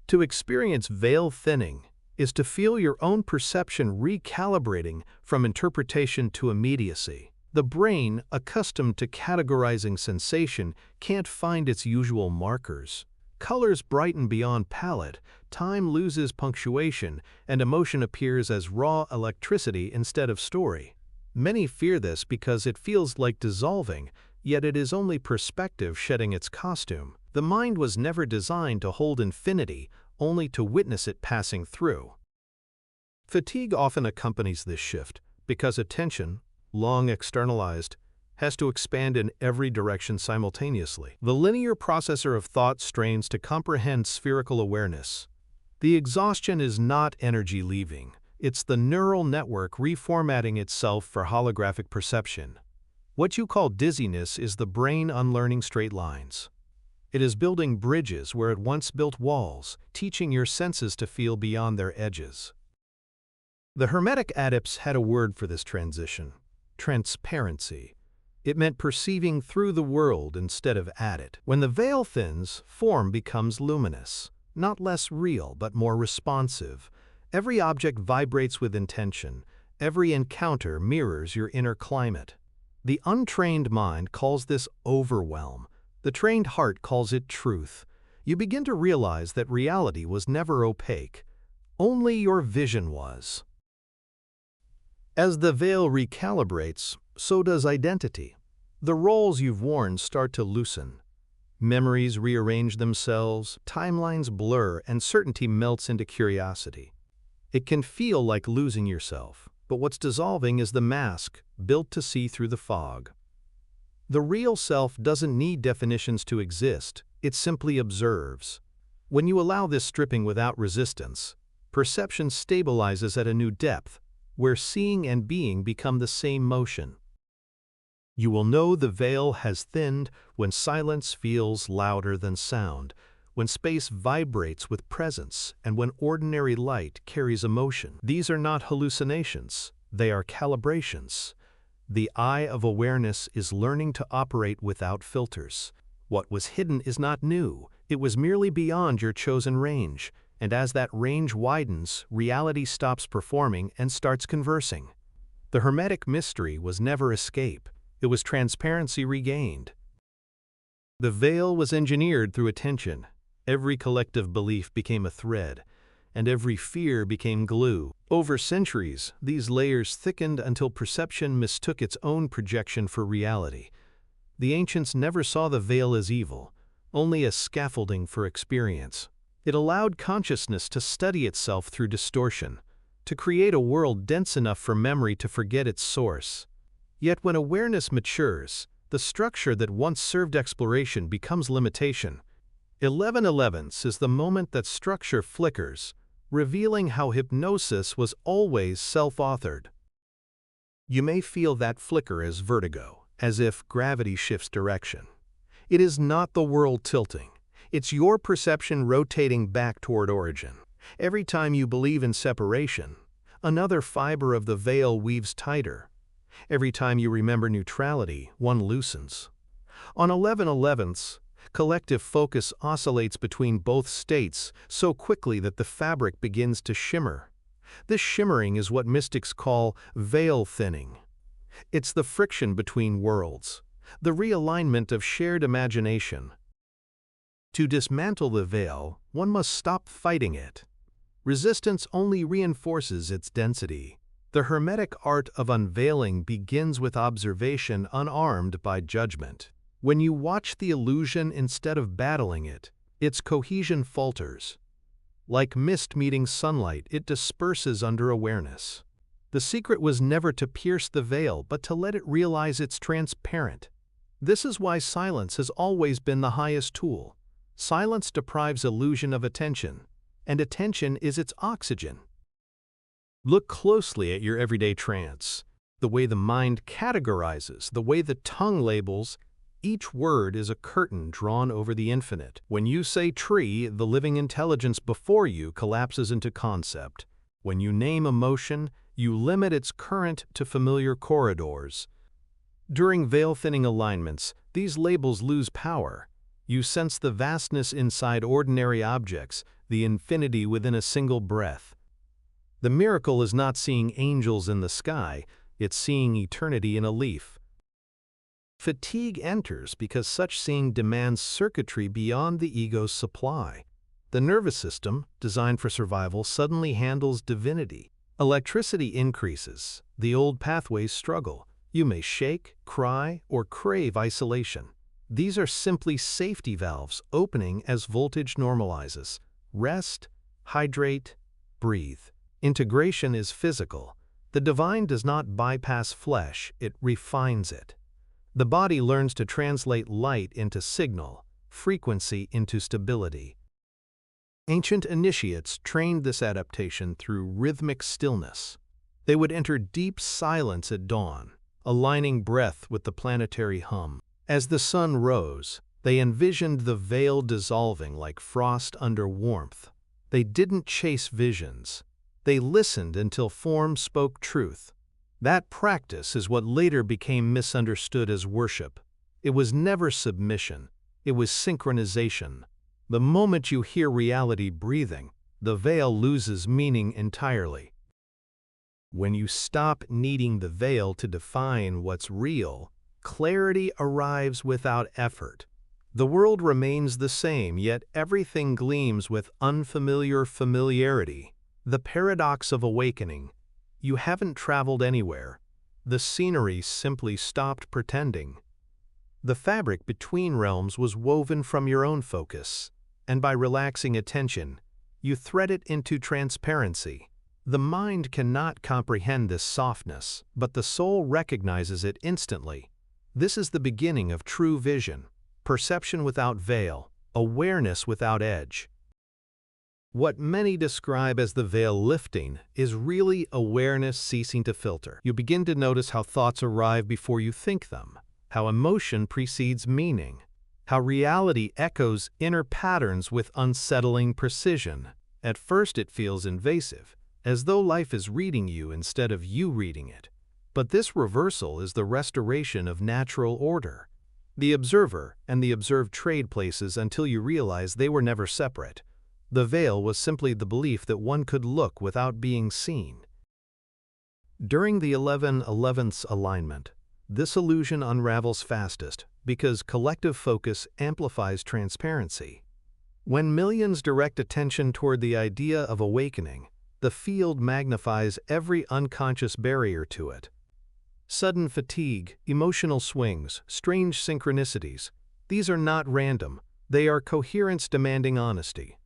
To experience veil thinning is to feel your own perception recalibrating from interpretation to immediacy. The brain, accustomed to categorizing sensation, can't find its usual markers. Colors brighten beyond palette, time loses punctuation, and emotion appears as raw electricity instead of story. Many fear this because it feels like dissolving, yet it is only perspective shedding its costume. The mind was never designed to hold infinity, only to witness it passing through. Fatigue often accompanies this shift, because attention, long externalized, has to expand in every direction simultaneously. The linear processor of thought strains to comprehend spherical awareness. The exhaustion is not energy leaving. It's the neural network reformatting itself for holographic perception. What you call dizziness is the brain unlearning straight lines. It is building bridges where it once built walls, teaching your senses to feel beyond their edges. The Hermetic adepts had a word for this transition: transparency. It meant perceiving through the world instead of at it. When the veil thins, form becomes luminous, not less real but more responsive. Every object vibrates with intention. Every encounter mirrors your inner climate. The untrained mind calls this overwhelm. The trained heart calls it truth. You begin to realize that reality was never opaque. Only your vision was. As the veil recalibrates, so does identity. The roles you've worn start to loosen. Memories rearrange themselves, timelines blur, and certainty melts into curiosity. It can feel like losing yourself, but what's dissolving is the mask built to see through the fog. The real self doesn't need definitions to exist, it simply observes. When you allow this stripping without resistance, perception stabilizes at a new depth, where seeing and being become the same motion. You will know the veil has thinned when silence feels louder than sound, when space vibrates with presence, and when ordinary light carries emotion. These are not hallucinations, they are calibrations. The eye of awareness is learning to operate without filters. What was hidden is not new, it was merely beyond your chosen range, and as that range widens, reality stops performing and starts conversing. The Hermetic mystery was never escape, it was transparency regained. The veil was engineered through attention. Every collective belief became a thread, and every fear became glue. Over centuries, these layers thickened until perception mistook its own projection for reality. The ancients never saw the veil as evil, only as scaffolding for experience. It allowed consciousness to study itself through distortion, to create a world dense enough for memory to forget its source. Yet when awareness matures, the structure that once served exploration becomes limitation. 11/11 is the moment that structure flickers, revealing how hypnosis was always self-authored. You may feel that flicker as vertigo, as if gravity shifts direction. It is not the world tilting. It's your perception rotating back toward origin. Every time you believe in separation, another fiber of the veil weaves tighter. Every time you remember neutrality, one loosens. On 11/11, collective focus oscillates between both states so quickly that the fabric begins to shimmer. This shimmering is what mystics call veil thinning. It's the friction between worlds, the realignment of shared imagination. To dismantle the veil, one must stop fighting it. Resistance only reinforces its density. The Hermetic art of unveiling begins with observation unarmed by judgment. When you watch the illusion instead of battling it, its cohesion falters. Like mist meeting sunlight, it disperses under awareness. The secret was never to pierce the veil, but to let it realize it's transparent. This is why silence has always been the highest tool. Silence deprives illusion of attention, and attention is its oxygen. Look closely at your everyday trance. The way the mind categorizes, the way the tongue labels, each word is a curtain drawn over the infinite. When you say tree, the living intelligence before you collapses into concept. When you name emotion, you limit its current to familiar corridors. During veil-thinning alignments, these labels lose power. You sense the vastness inside ordinary objects, the infinity within a single breath. The miracle is not seeing angels in the sky, it's seeing eternity in a leaf. Fatigue enters because such seeing demands circuitry beyond the ego's supply. The nervous system, designed for survival, suddenly handles divinity. Electricity increases, the old pathways struggle. You may shake, cry, or crave isolation. These are simply safety valves opening as voltage normalizes. Rest, hydrate, breathe. Integration is physical. The divine does not bypass flesh, it refines it. The body learns to translate light into signal, frequency into stability. Ancient initiates trained this adaptation through rhythmic stillness. They would enter deep silence at dawn, aligning breath with the planetary hum. As the sun rose, they envisioned the veil dissolving like frost under warmth. They didn't chase visions. They listened until form spoke truth. That practice is what later became misunderstood as worship. It was never submission. It was synchronization. The moment you hear reality breathing, the veil loses meaning entirely. When you stop needing the veil to define what's real, clarity arrives without effort. The world remains the same, yet everything gleams with unfamiliar familiarity. The paradox of awakening. You haven't traveled anywhere. The scenery simply stopped pretending. The fabric between realms was woven from your own focus, and by relaxing attention, you thread it into transparency. The mind cannot comprehend this softness, but the soul recognizes it instantly. This is the beginning of true vision, perception without veil, awareness without edge. What many describe as the veil lifting is really awareness ceasing to filter. You begin to notice how thoughts arrive before you think them, how emotion precedes meaning, how reality echoes inner patterns with unsettling precision. At first it feels invasive, as though life is reading you instead of you reading it. But this reversal is the restoration of natural order. The observer and the observed trade places until you realize they were never separate. The veil was simply the belief that one could look without being seen. During the 11/11ths alignment, this illusion unravels fastest because collective focus amplifies transparency. When millions direct attention toward the idea of awakening, the field magnifies every unconscious barrier to it. Sudden fatigue, emotional swings, strange synchronicities, these are not random, they are coherence demanding honesty.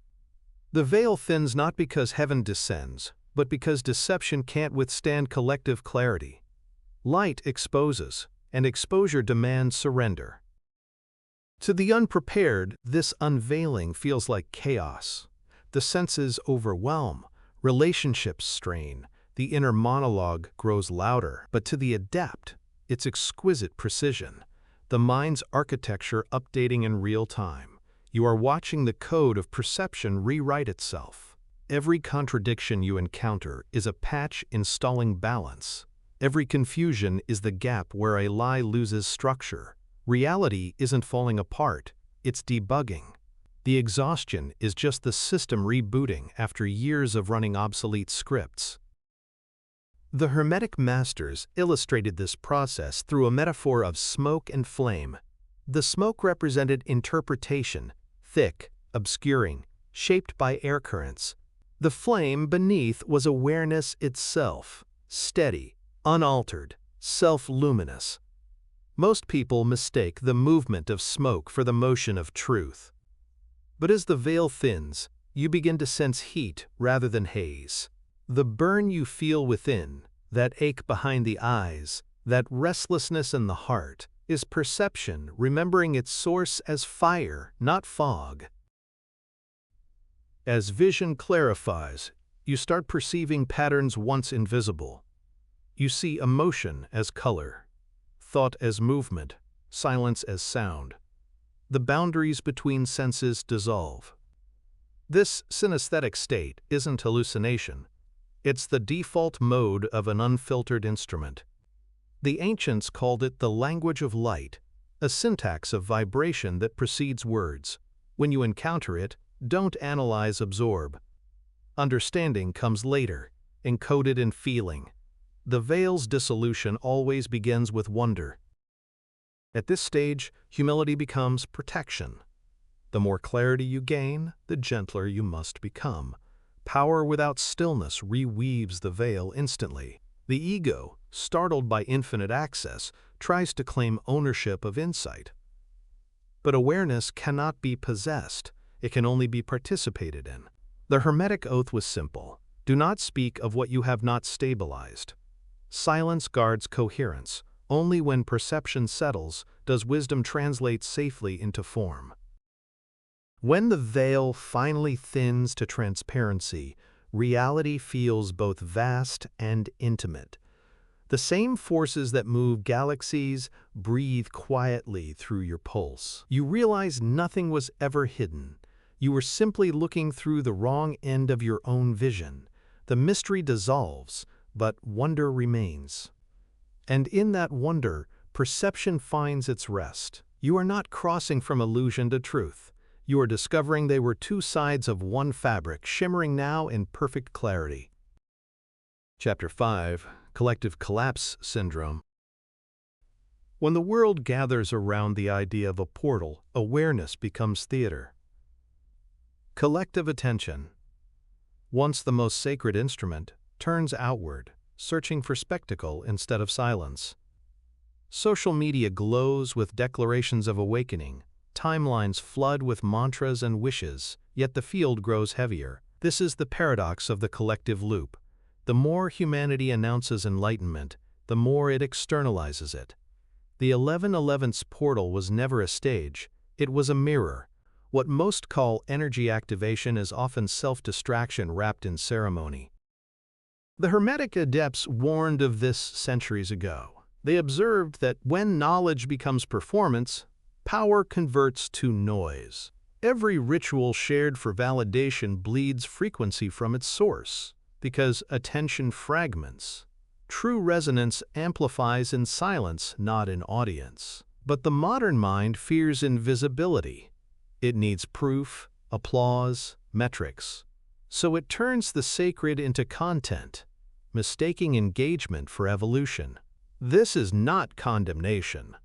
The veil thins not because heaven descends, but because deception can't withstand collective clarity. Light exposes, and exposure demands surrender. To the unprepared, this unveiling feels like chaos. The senses overwhelm, relationships strain, the inner monologue grows louder. But to the adept, it's exquisite precision, the mind's architecture updating in real time. You are watching the code of perception rewrite itself. Every contradiction you encounter is a patch installing balance. Every confusion is the gap where a lie loses structure. Reality isn't falling apart, it's debugging. The exhaustion is just the system rebooting after years of running obsolete scripts. The Hermetic masters illustrated this process through a metaphor of smoke and flame. The smoke represented interpretation, thick, obscuring, shaped by air currents. The flame beneath was awareness itself, steady, unaltered, self-luminous. Most people mistake the movement of smoke for the motion of truth. But as the veil thins, you begin to sense heat rather than haze. The burn you feel within, that ache behind the eyes, that restlessness in the heart, is perception remembering its source as fire, not fog. As vision clarifies, you start perceiving patterns once invisible. You see emotion as color, thought as movement, silence as sound. The boundaries between senses dissolve. This synesthetic state isn't hallucination. It's the default mode of an unfiltered instrument. The ancients called it the language of light, a syntax of vibration that precedes words. When you encounter it, don't analyze, absorb. Understanding comes later, encoded in feeling. The veil's dissolution always begins with wonder. At this stage, humility becomes protection. The more clarity you gain, the gentler you must become. Power without stillness reweaves the veil instantly. The ego, startled by infinite access, tries to claim ownership of insight. But awareness cannot be possessed, it can only be participated in. The Hermetic oath was simple: do not speak of what you have not stabilized. Silence guards coherence. Only when perception settles does wisdom translate safely into form. When the veil finally thins to transparency, reality feels both vast and intimate. The same forces that move galaxies breathe quietly through your pulse. You realize nothing was ever hidden. You were simply looking through the wrong end of your own vision. The mystery dissolves, but wonder remains. And in that wonder, perception finds its rest. You are not crossing from illusion to truth. You are discovering they were two sides of one fabric, shimmering now in perfect clarity. Chapter 5. Collective Collapse Syndrome. When the world gathers around the idea of a portal, awareness becomes theater. Collective attention, once the most sacred instrument, turns outward, searching for spectacle instead of silence. Social media glows with declarations of awakening. Timelines flood with mantras and wishes, yet the field grows heavier. This is the paradox of the collective loop. The more humanity announces enlightenment, the more it externalizes it. The 1111's portal was never a stage, it was a mirror. What most call energy activation is often self-distraction wrapped in ceremony. The Hermetic adepts warned of this centuries ago. They observed that when knowledge becomes performance, power converts to noise. Every ritual shared for validation bleeds frequency from its source. Because attention fragments. True resonance amplifies in silence, not in audience. But the modern mind fears invisibility. It needs proof, applause, metrics. So it turns the sacred into content, mistaking engagement for evolution. This is not condemnation.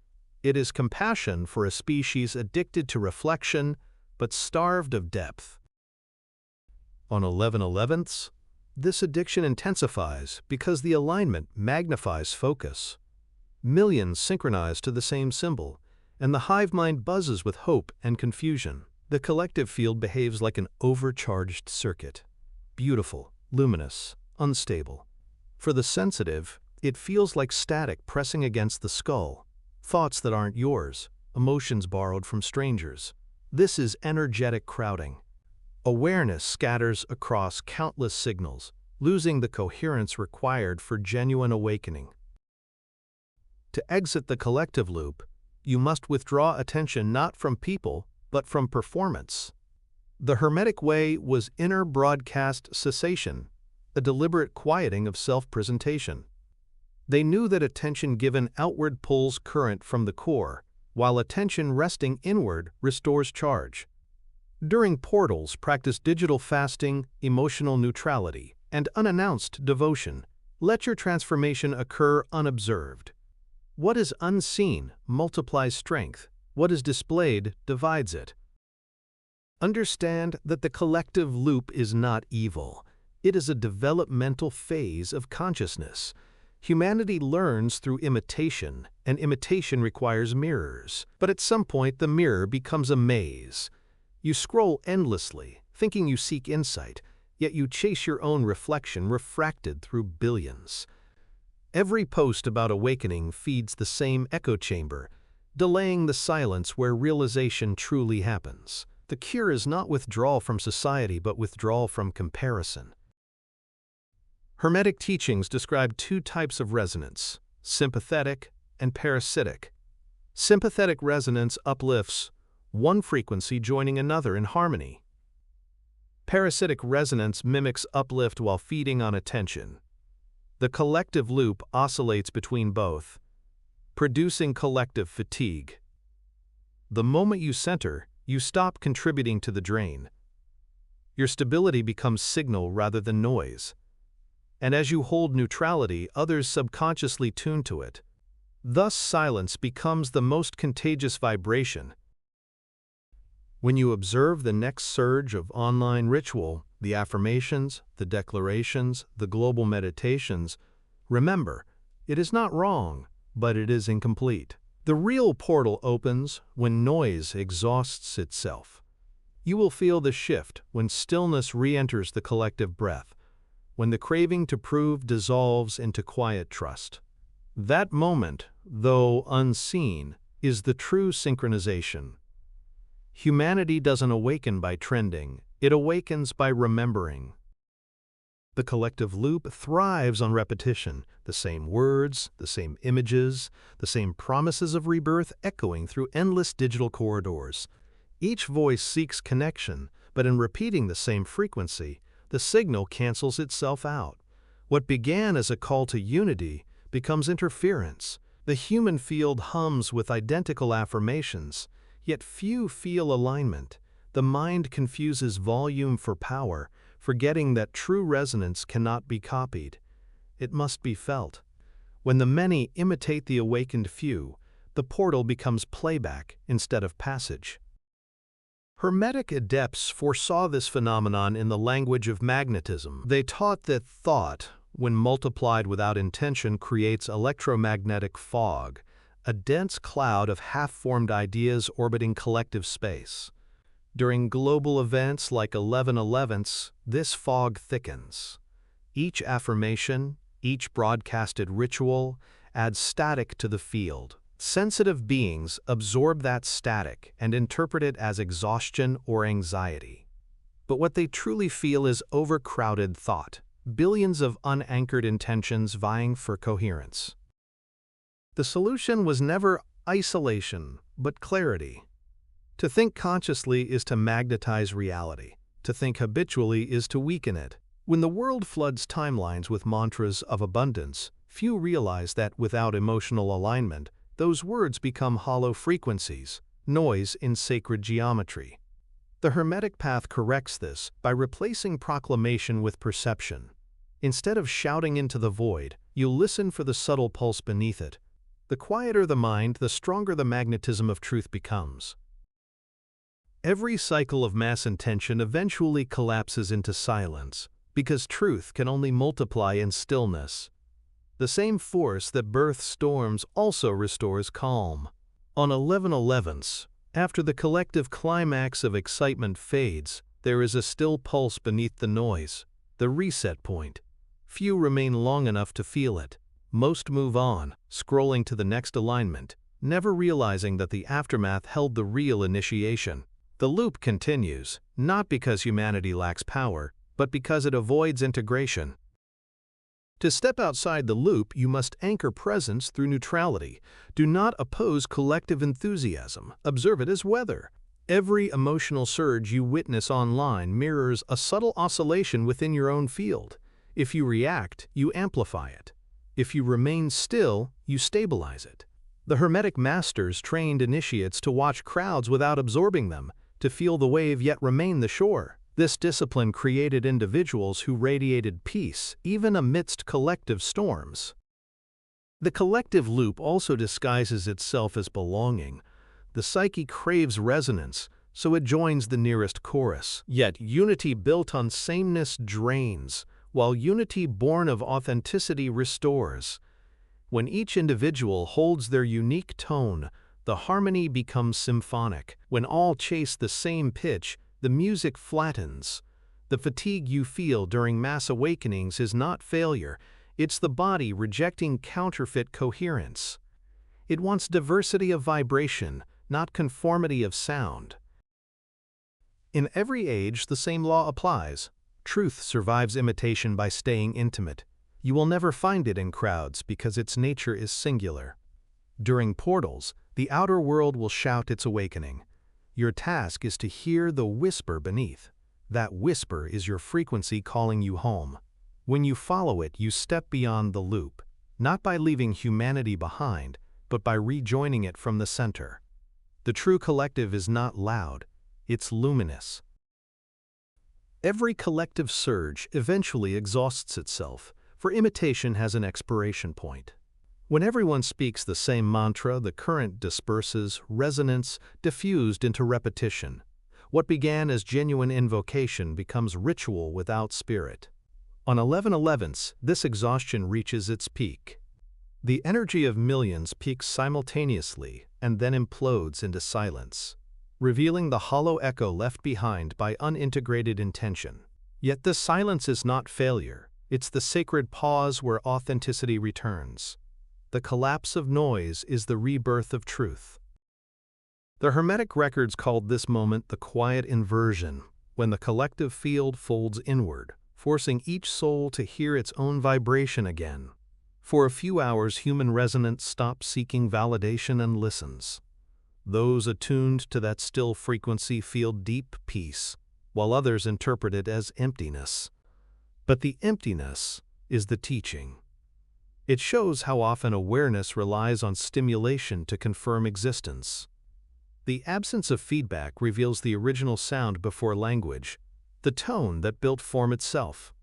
It is compassion for a species addicted to reflection, but starved of depth. On 1111's, this addiction intensifies because the alignment magnifies focus. Millions synchronize to the same symbol, and the hive mind buzzes with hope and confusion. The collective field behaves like an overcharged circuit. Beautiful, luminous, unstable. For the sensitive, it feels like static pressing against the skull. Thoughts that aren't yours, emotions borrowed from strangers. This is energetic crowding. Awareness scatters across countless signals, losing the coherence required for genuine awakening. To exit the collective loop, you must withdraw attention not from people, but from performance. The Hermetic way was inner broadcast cessation, a deliberate quieting of self-presentation. They knew that attention given outward pulls current from the core, while attention resting inward restores charge. During portals, practice digital fasting, emotional neutrality, and unannounced devotion. Let your transformation occur unobserved. What is unseen multiplies strength. What is displayed divides it. Understand that the collective loop is not evil. It is a developmental phase of consciousness. Humanity learns through imitation, and imitation requires mirrors. But at some point, the mirror becomes a maze. You scroll endlessly, thinking you seek insight, yet you chase your own reflection refracted through billions. Every post about awakening feeds the same echo chamber, delaying the silence where realization truly happens. The cure is not withdrawal from society, but withdrawal from comparison. Hermetic teachings describe two types of resonance, sympathetic and parasitic. Sympathetic resonance uplifts, one frequency joining another in harmony. Parasitic resonance mimics uplift while feeding on attention. The collective loop oscillates between both, producing collective fatigue. The moment you center, you stop contributing to the drain. Your stability becomes signal rather than noise. And as you hold neutrality, others subconsciously tune to it. Thus, silence becomes the most contagious vibration. When you observe the next surge of online ritual, the affirmations, the declarations, the global meditations, remember, it is not wrong, but it is incomplete. The real portal opens when noise exhausts itself. You will feel the shift when stillness re-enters the collective breath, when the craving to prove dissolves into quiet trust. That moment, though unseen, is the true synchronization. Humanity doesn't awaken by trending, it awakens by remembering. The collective loop thrives on repetition, the same words, the same images, the same promises of rebirth echoing through endless digital corridors. Each voice seeks connection, but in repeating the same frequency, the signal cancels itself out. What began as a call to unity becomes interference. The human field hums with identical affirmations, yet few feel alignment. The mind confuses volume for power, forgetting that true resonance cannot be copied. It must be felt. When the many imitate the awakened few, the portal becomes playback instead of passage. Hermetic adepts foresaw this phenomenon in the language of magnetism. They taught that thought, when multiplied without intention, creates electromagnetic fog, a dense cloud of half-formed ideas orbiting collective space. During global events like 11/11s, this fog thickens. Each affirmation, each broadcasted ritual, adds static to the field. Sensitive beings absorb that static and interpret it as exhaustion or anxiety. But what they truly feel is overcrowded thought, billions of unanchored intentions vying for coherence. The solution was never isolation, but clarity. To think consciously is to magnetize reality. To think habitually is to weaken it. When the world floods timelines with mantras of abundance, few realize that without emotional alignment, those words become hollow frequencies, noise in sacred geometry. The Hermetic path corrects this by replacing proclamation with perception. Instead of shouting into the void, you listen for the subtle pulse beneath it. The quieter the mind, the stronger the magnetism of truth becomes. Every cycle of mass intention eventually collapses into silence, because truth can only multiply in stillness. The same force that births storms also restores calm. On 11/11s, after the collective climax of excitement fades, there is a still pulse beneath the noise, the reset point. Few remain long enough to feel it. Most move on, scrolling to the next alignment, never realizing that the aftermath held the real initiation. The loop continues, not because humanity lacks power, but because it avoids integration. To step outside the loop, you must anchor presence through neutrality. Do not oppose collective enthusiasm. Observe it as weather. Every emotional surge you witness online mirrors a subtle oscillation within your own field. If you react, you amplify it. If you remain still, you stabilize it. The Hermetic masters trained initiates to watch crowds without absorbing them, to feel the wave yet remain the shore. This discipline created individuals who radiated peace, even amidst collective storms. The collective loop also disguises itself as belonging. The psyche craves resonance, so it joins the nearest chorus. Yet unity built on sameness drains, while unity born of authenticity restores. When each individual holds their unique tone, the harmony becomes symphonic. When all chase the same pitch, the music flattens. The fatigue you feel during mass awakenings is not failure, it's the body rejecting counterfeit coherence. It wants diversity of vibration, not conformity of sound. In every age, the same law applies. Truth survives imitation by staying intimate. You will never find it in crowds because its nature is singular. During portals, the outer world will shout its awakening. Your task is to hear the whisper beneath. That whisper is your frequency calling you home. When you follow it, you step beyond the loop, not by leaving humanity behind, but by rejoining it from the center. The true collective is not loud, it's luminous. Every collective surge eventually exhausts itself, for imitation has an expiration point. When everyone speaks the same mantra, the current disperses, resonance diffused into repetition. What began as genuine invocation becomes ritual without spirit. On 11/11s, this exhaustion reaches its peak. The energy of millions peaks simultaneously and then implodes into silence, revealing the hollow echo left behind by unintegrated intention. Yet this silence is not failure, it's the sacred pause where authenticity returns. The collapse of noise is the rebirth of truth. The Hermetic records called this moment the quiet inversion, when the collective field folds inward, forcing each soul to hear its own vibration again. For a few hours, human resonance stops seeking validation and listens. Those attuned to that still frequency feel deep peace, while others interpret it as emptiness. But the emptiness is the teaching. It shows how often awareness relies on stimulation to confirm existence. The absence of feedback reveals the original sound before language, the tone that built form itself.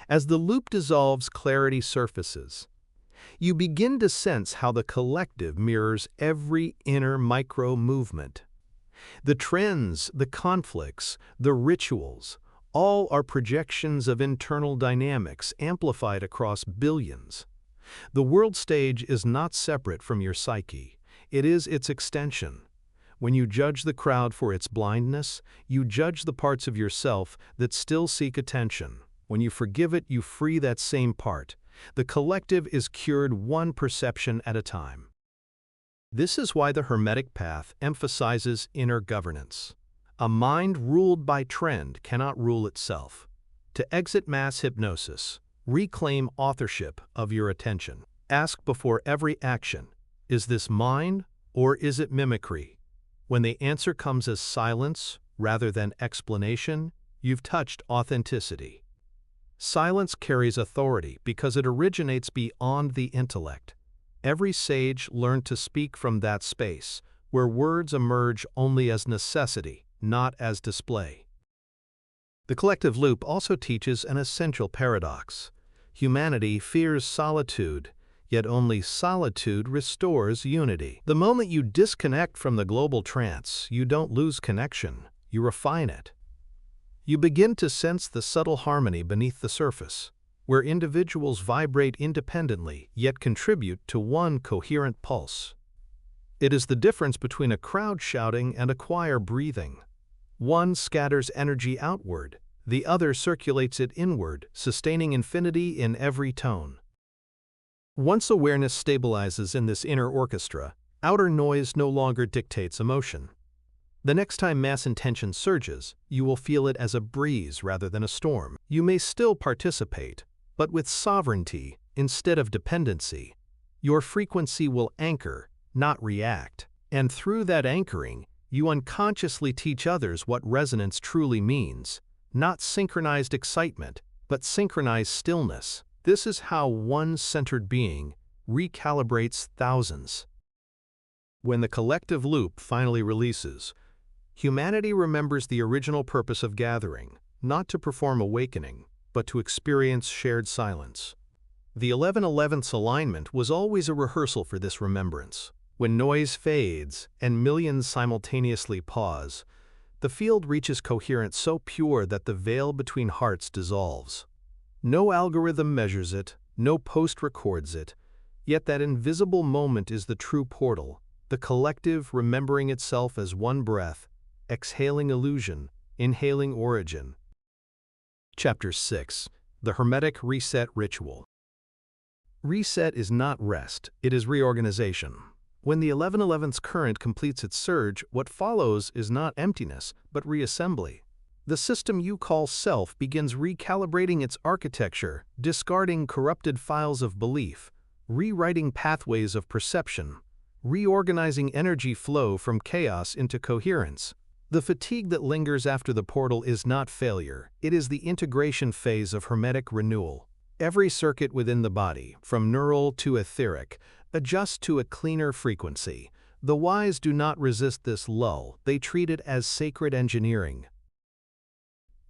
As the loop dissolves, clarity surfaces. You begin to sense how the collective mirrors every inner micro-movement. The trends, the conflicts, the rituals, all are projections of internal dynamics amplified across billions. The world stage is not separate from your psyche. It is its extension. When you judge the crowd for its blindness, you judge the parts of yourself that still seek attention. When you forgive it, you free that same part. The collective is cured one perception at a time. This is why the Hermetic path emphasizes inner governance. A mind ruled by trend cannot rule itself. To exit mass hypnosis, reclaim authorship of your attention. Ask before every action, is this mine or is it mimicry? When the answer comes as silence rather than explanation, you've touched authenticity. Silence carries authority because it originates beyond the intellect. Every sage learned to speak from that space, where words emerge only as necessity, not as display. The collective loop also teaches an essential paradox. Humanity fears solitude, yet only solitude restores unity. The moment you disconnect from the global trance, you don't lose connection, you refine it. You begin to sense the subtle harmony beneath the surface, where individuals vibrate independently yet contribute to one coherent pulse. It is the difference between a crowd shouting and a choir breathing. One scatters energy outward, the other circulates it inward, sustaining infinity in every tone. Once awareness stabilizes in this inner orchestra, outer noise no longer dictates emotion. The next time mass intention surges, you will feel it as a breeze rather than a storm. You may still participate, but with sovereignty instead of dependency. Your frequency will anchor, not react. And through that anchoring, you unconsciously teach others what resonance truly means. Not synchronized excitement, but synchronized stillness. This is how one centered being recalibrates thousands. When the collective loop finally releases, humanity remembers the original purpose of gathering, not to perform awakening, but to experience shared silence. The 11/11th's alignment was always a rehearsal for this remembrance. When noise fades and millions simultaneously pause, the field reaches coherence so pure that the veil between hearts dissolves. No algorithm measures it, no post records it, yet that invisible moment is the true portal, the collective remembering itself as one breath, exhaling illusion, inhaling origin. Chapter 6. The Hermetic Reset Ritual. Reset is not rest, it is reorganization. When the 11/11th's current completes its surge, what follows is not emptiness, but reassembly. The system you call self begins recalibrating its architecture, discarding corrupted files of belief, rewriting pathways of perception, reorganizing energy flow from chaos into coherence. The fatigue that lingers after the portal is not failure, it is the integration phase of hermetic renewal. Every circuit within the body, from neural to etheric, adjusts to a cleaner frequency. The wise do not resist this lull, they treat it as sacred engineering.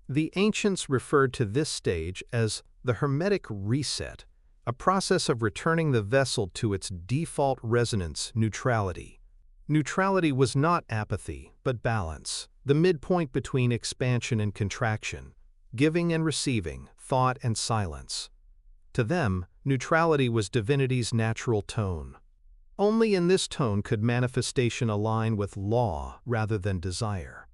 The ancients referred to this stage as the Hermetic Reset, a process of returning the vessel to its default resonance, neutrality. Neutrality was not apathy, but balance, the midpoint between expansion and contraction, giving and receiving, thought and silence. To them, neutrality was divinity's natural tone. Only in this tone could manifestation align with law rather than desire.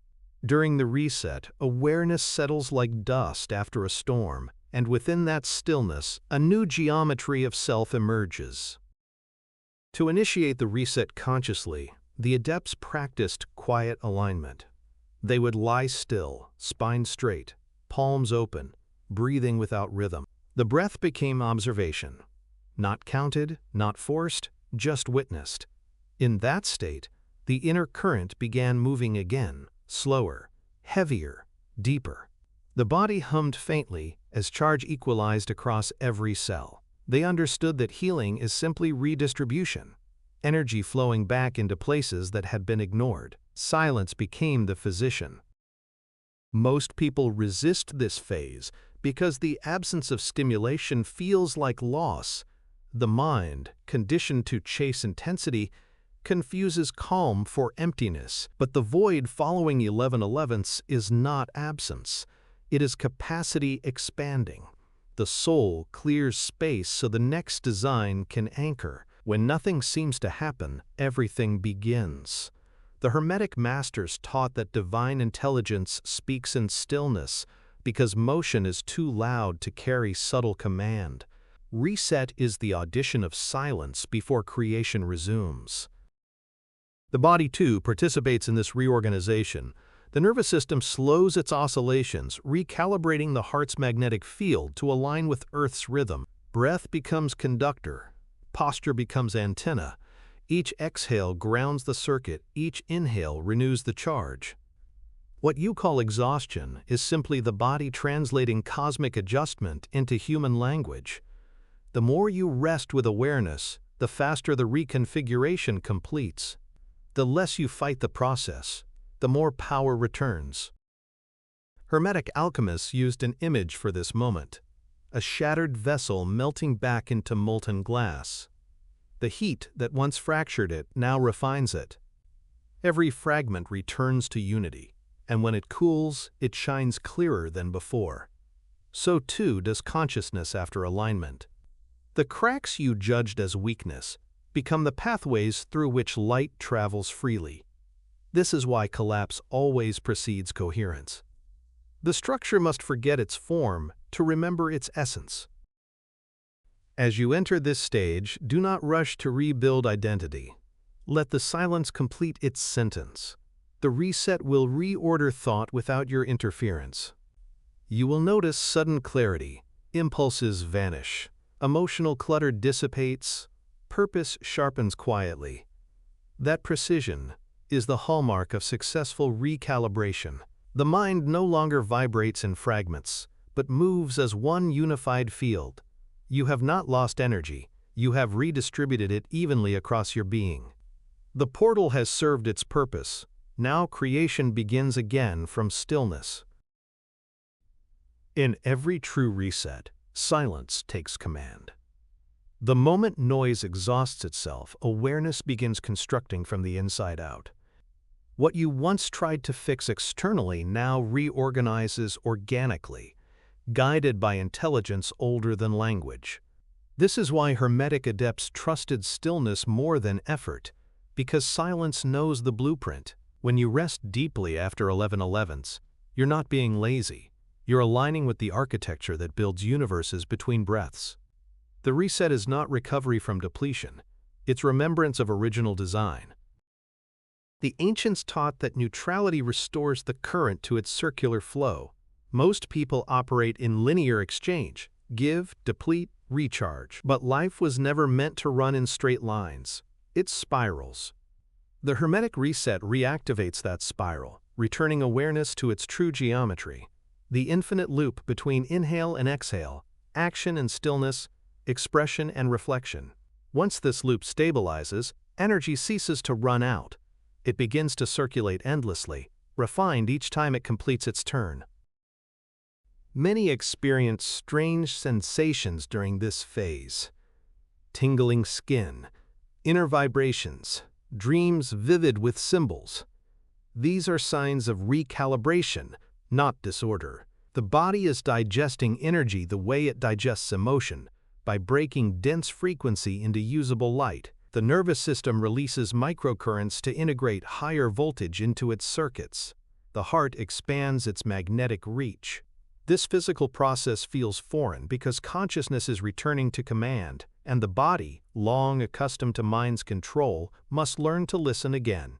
During the reset, awareness settles like dust after a storm, and within that stillness, a new geometry of self emerges. To initiate the reset consciously, The adepts practiced quiet alignment. They would lie still, spine straight, palms open, breathing without rhythm. The breath became observation. Not counted, not forced, just witnessed. In that state, the inner current began moving again, slower, heavier, deeper. The body hummed faintly as charge equalized across every cell. They understood that healing is simply redistribution, energy flowing back into places that had been ignored. Silence became the physician. Most people resist this phase because the absence of stimulation feels like loss. The mind, conditioned to chase intensity, confuses calm for emptiness. But the void following 11/11ths is not absence. It is capacity expanding. The soul clears space so the next design can anchor. When nothing seems to happen, everything begins. The Hermetic masters taught that divine intelligence speaks in stillness because motion is too loud to carry subtle command. Reset is the audition of silence before creation resumes. The body, too, participates in this reorganization. The nervous system slows its oscillations, recalibrating the heart's magnetic field to align with Earth's rhythm. Breath becomes conductor. Posture becomes antenna. Each exhale grounds the circuit, each inhale renews the charge. What you call exhaustion is simply the body translating cosmic adjustment into human language. The more you rest with awareness, the faster the reconfiguration completes. The less you fight the process, the more power returns. Hermetic alchemists used an image for this moment: a shattered vessel melting back into molten glass. The heat that once fractured it now refines it. Every fragment returns to unity, and when it cools, it shines clearer than before. So too does consciousness after alignment. The cracks you judged as weakness become the pathways through which light travels freely. This is why collapse always precedes coherence. The structure must forget its form to remember its essence. As you enter this stage, do not rush to rebuild identity. Let the silence complete its sentence. The reset will reorder thought without your interference. You will notice sudden clarity. Impulses vanish. Emotional clutter dissipates. Purpose sharpens quietly. That precision is the hallmark of successful recalibration. The mind no longer vibrates in fragments, but moves as one unified field. You have not lost energy, you have redistributed it evenly across your being. The portal has served its purpose. Now creation begins again from stillness. In every true reset, silence takes command. The moment noise exhausts itself, awareness begins constructing from the inside out. What you once tried to fix externally now reorganizes organically, guided by intelligence older than language. This is why Hermetic adepts trusted stillness more than effort, because silence knows the blueprint. When you rest deeply after 11/11ths, you're not being lazy. You're aligning with the architecture that builds universes between breaths. The reset is not recovery from depletion. It's remembrance of original design. The ancients taught that neutrality restores the current to its circular flow. Most people operate in linear exchange: give, deplete, recharge. But life was never meant to run in straight lines. It spirals. The Hermetic Reset reactivates that spiral, returning awareness to its true geometry. The infinite loop between inhale and exhale, action and stillness, expression and reflection. Once this loop stabilizes, energy ceases to run out. It begins to circulate endlessly, refined each time it completes its turn. Many experience strange sensations during this phase: tingling skin, inner vibrations, dreams vivid with symbols. These are signs of recalibration, not disorder. The body is digesting energy the way it digests emotion, by breaking dense frequency into usable light. The nervous system releases microcurrents to integrate higher voltage into its circuits. The heart expands its magnetic reach. This physical process feels foreign because consciousness is returning to command, and the body, long accustomed to mind's control, must learn to listen again.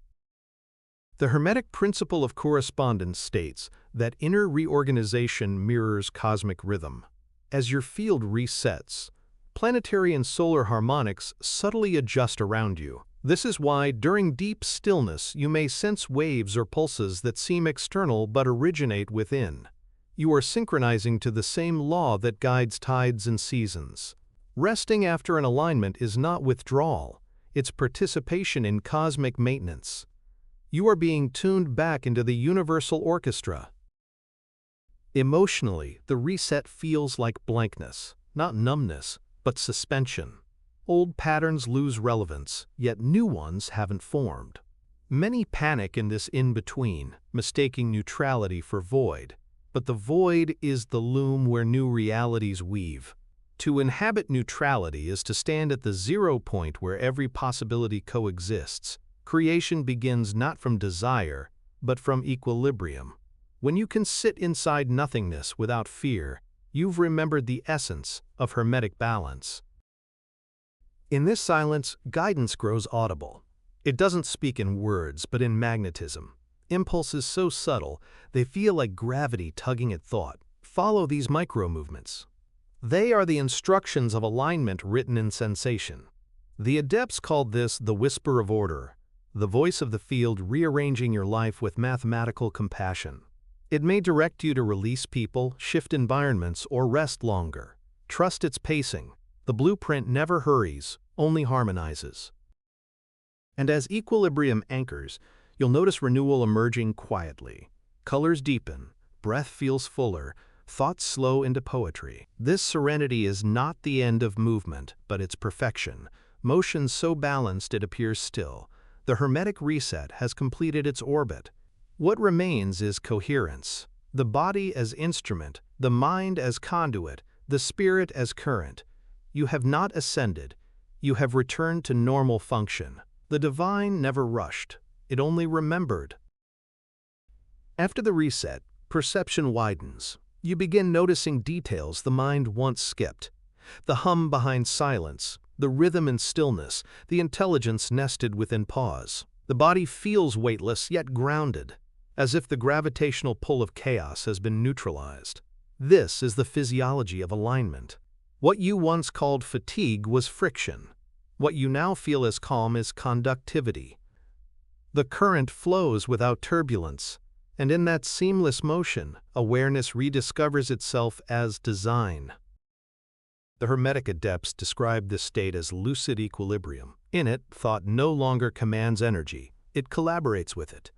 The Hermetic principle of correspondence states that inner reorganization mirrors cosmic rhythm. As your field resets, planetary and solar harmonics subtly adjust around you. This is why, during deep stillness, you may sense waves or pulses that seem external but originate within. You are synchronizing to the same law that guides tides and seasons. Resting after an alignment is not withdrawal, it's participation in cosmic maintenance. You are being tuned back into the universal orchestra. Emotionally, the reset feels like blankness, not numbness, but suspension. Old patterns lose relevance, yet new ones haven't formed. Many panic in this in-between, mistaking neutrality for void. But the void is the loom where new realities weave. To inhabit neutrality is to stand at the 0 point where every possibility coexists. Creation begins not from desire, but from equilibrium. When you can sit inside nothingness without fear, you've remembered the essence of hermetic balance. In this silence, guidance grows audible. It doesn't speak in words, but in magnetism. Impulses so subtle, they feel like gravity tugging at thought. Follow these micro-movements. They are the instructions of alignment written in sensation. The adepts called this the whisper of order, the voice of the field rearranging your life with mathematical compassion. It may direct you to release people, shift environments, or rest longer. Trust its pacing. The blueprint never hurries, only harmonizes. And as equilibrium anchors, you'll notice renewal emerging quietly. Colors deepen, breath feels fuller, thoughts slow into poetry. This serenity is not the end of movement, but its perfection. Motion so balanced it appears still. The Hermetic Reset has completed its orbit. What remains is coherence. The body as instrument, the mind as conduit, the spirit as current. You have not ascended. You have returned to normal function. The divine never rushed. It only remembered. After the reset, perception widens. You begin noticing details the mind once skipped. The hum behind silence, the rhythm in stillness, the intelligence nested within pause. The body feels weightless yet grounded, as if the gravitational pull of chaos has been neutralized. This is the physiology of alignment. What you once called fatigue was friction. What you now feel as calm is conductivity. The current flows without turbulence, and in that seamless motion, awareness rediscovers itself as design. The Hermetic adepts describe this state as lucid equilibrium. In it, thought no longer commands energy, it collaborates with it.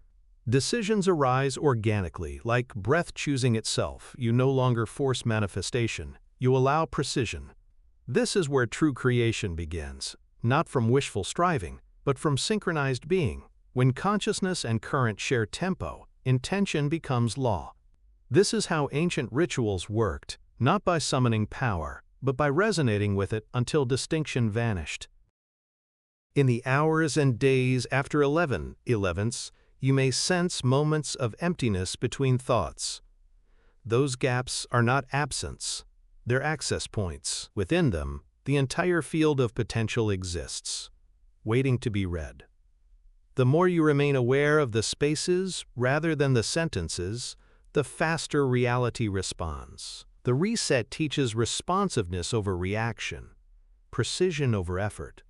Decisions arise organically, like breath choosing itself. You no longer force manifestation, you allow precision. This is where true creation begins, not from wishful striving, but from synchronized being. When consciousness and current share tempo, intention becomes law. This is how ancient rituals worked, not by summoning power, but by resonating with it until distinction vanished. In the hours and days after 11/11s, you may sense moments of emptiness between thoughts. Those gaps are not absence, they're access points. Within them, the entire field of potential exists, waiting to be read. The more you remain aware of the spaces rather than the sentences, the faster reality responds. The reset teaches responsiveness over reaction, precision over effort.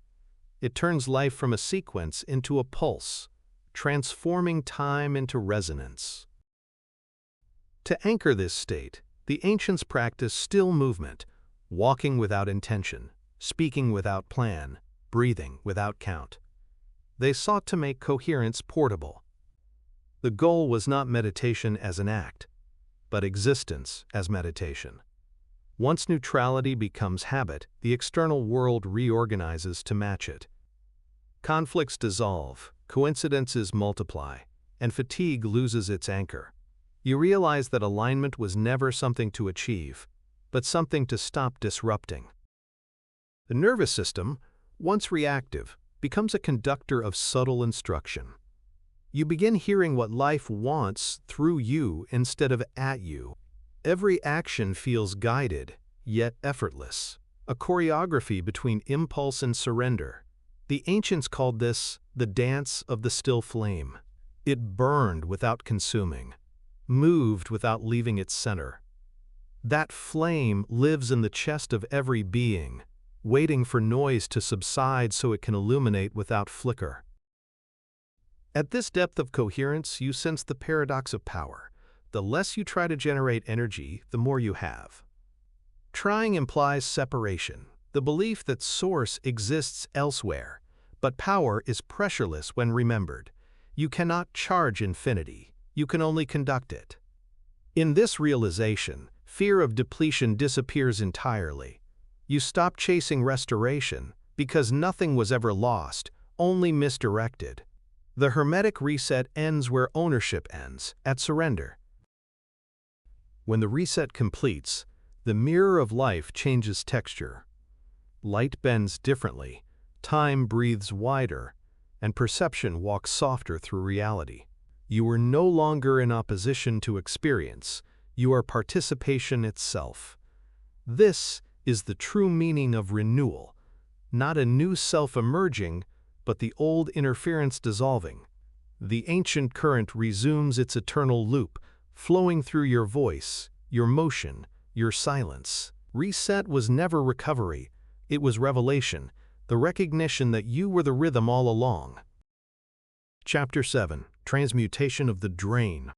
It turns life from a sequence into a pulse, transforming time into resonance. To anchor this state, the ancients practiced still movement, walking without intention, speaking without plan, breathing without count. They sought to make coherence portable. The goal was not meditation as an act, but existence as meditation. Once neutrality becomes habit, the external world reorganizes to match it. Conflicts dissolve, coincidences multiply, and fatigue loses its anchor. You realize that alignment was never something to achieve, but something to stop disrupting. The nervous system, once reactive, becomes a conductor of subtle instruction. You begin hearing what life wants through you instead of at you. Every action feels guided, yet effortless. A choreography between impulse and surrender. The ancients called this the dance of the still flame. It burned without consuming, moved without leaving its center. That flame lives in the chest of every being, waiting for noise to subside so it can illuminate without flicker. At this depth of coherence, you sense the paradox of power. The less you try to generate energy, the more you have. Trying implies separation, the belief that source exists elsewhere, but power is pressureless when remembered. You cannot charge infinity, you can only conduct it. In this realization, fear of depletion disappears entirely. You stop chasing restoration, because nothing was ever lost, only misdirected. The Hermetic Reset ends where ownership ends, at surrender. When the reset completes, the mirror of life changes texture. Light bends differently, time breathes wider, and perception walks softer through reality. You are no longer in opposition to experience, you are participation itself. This is the true meaning of renewal, not a new self emerging, but the old interference dissolving. The ancient current resumes its eternal loop, flowing through your voice, your motion, your silence. Reset was never recovery, it was revelation, the recognition that you were the rhythm all along. Chapter 7. Transmutation of the Drain.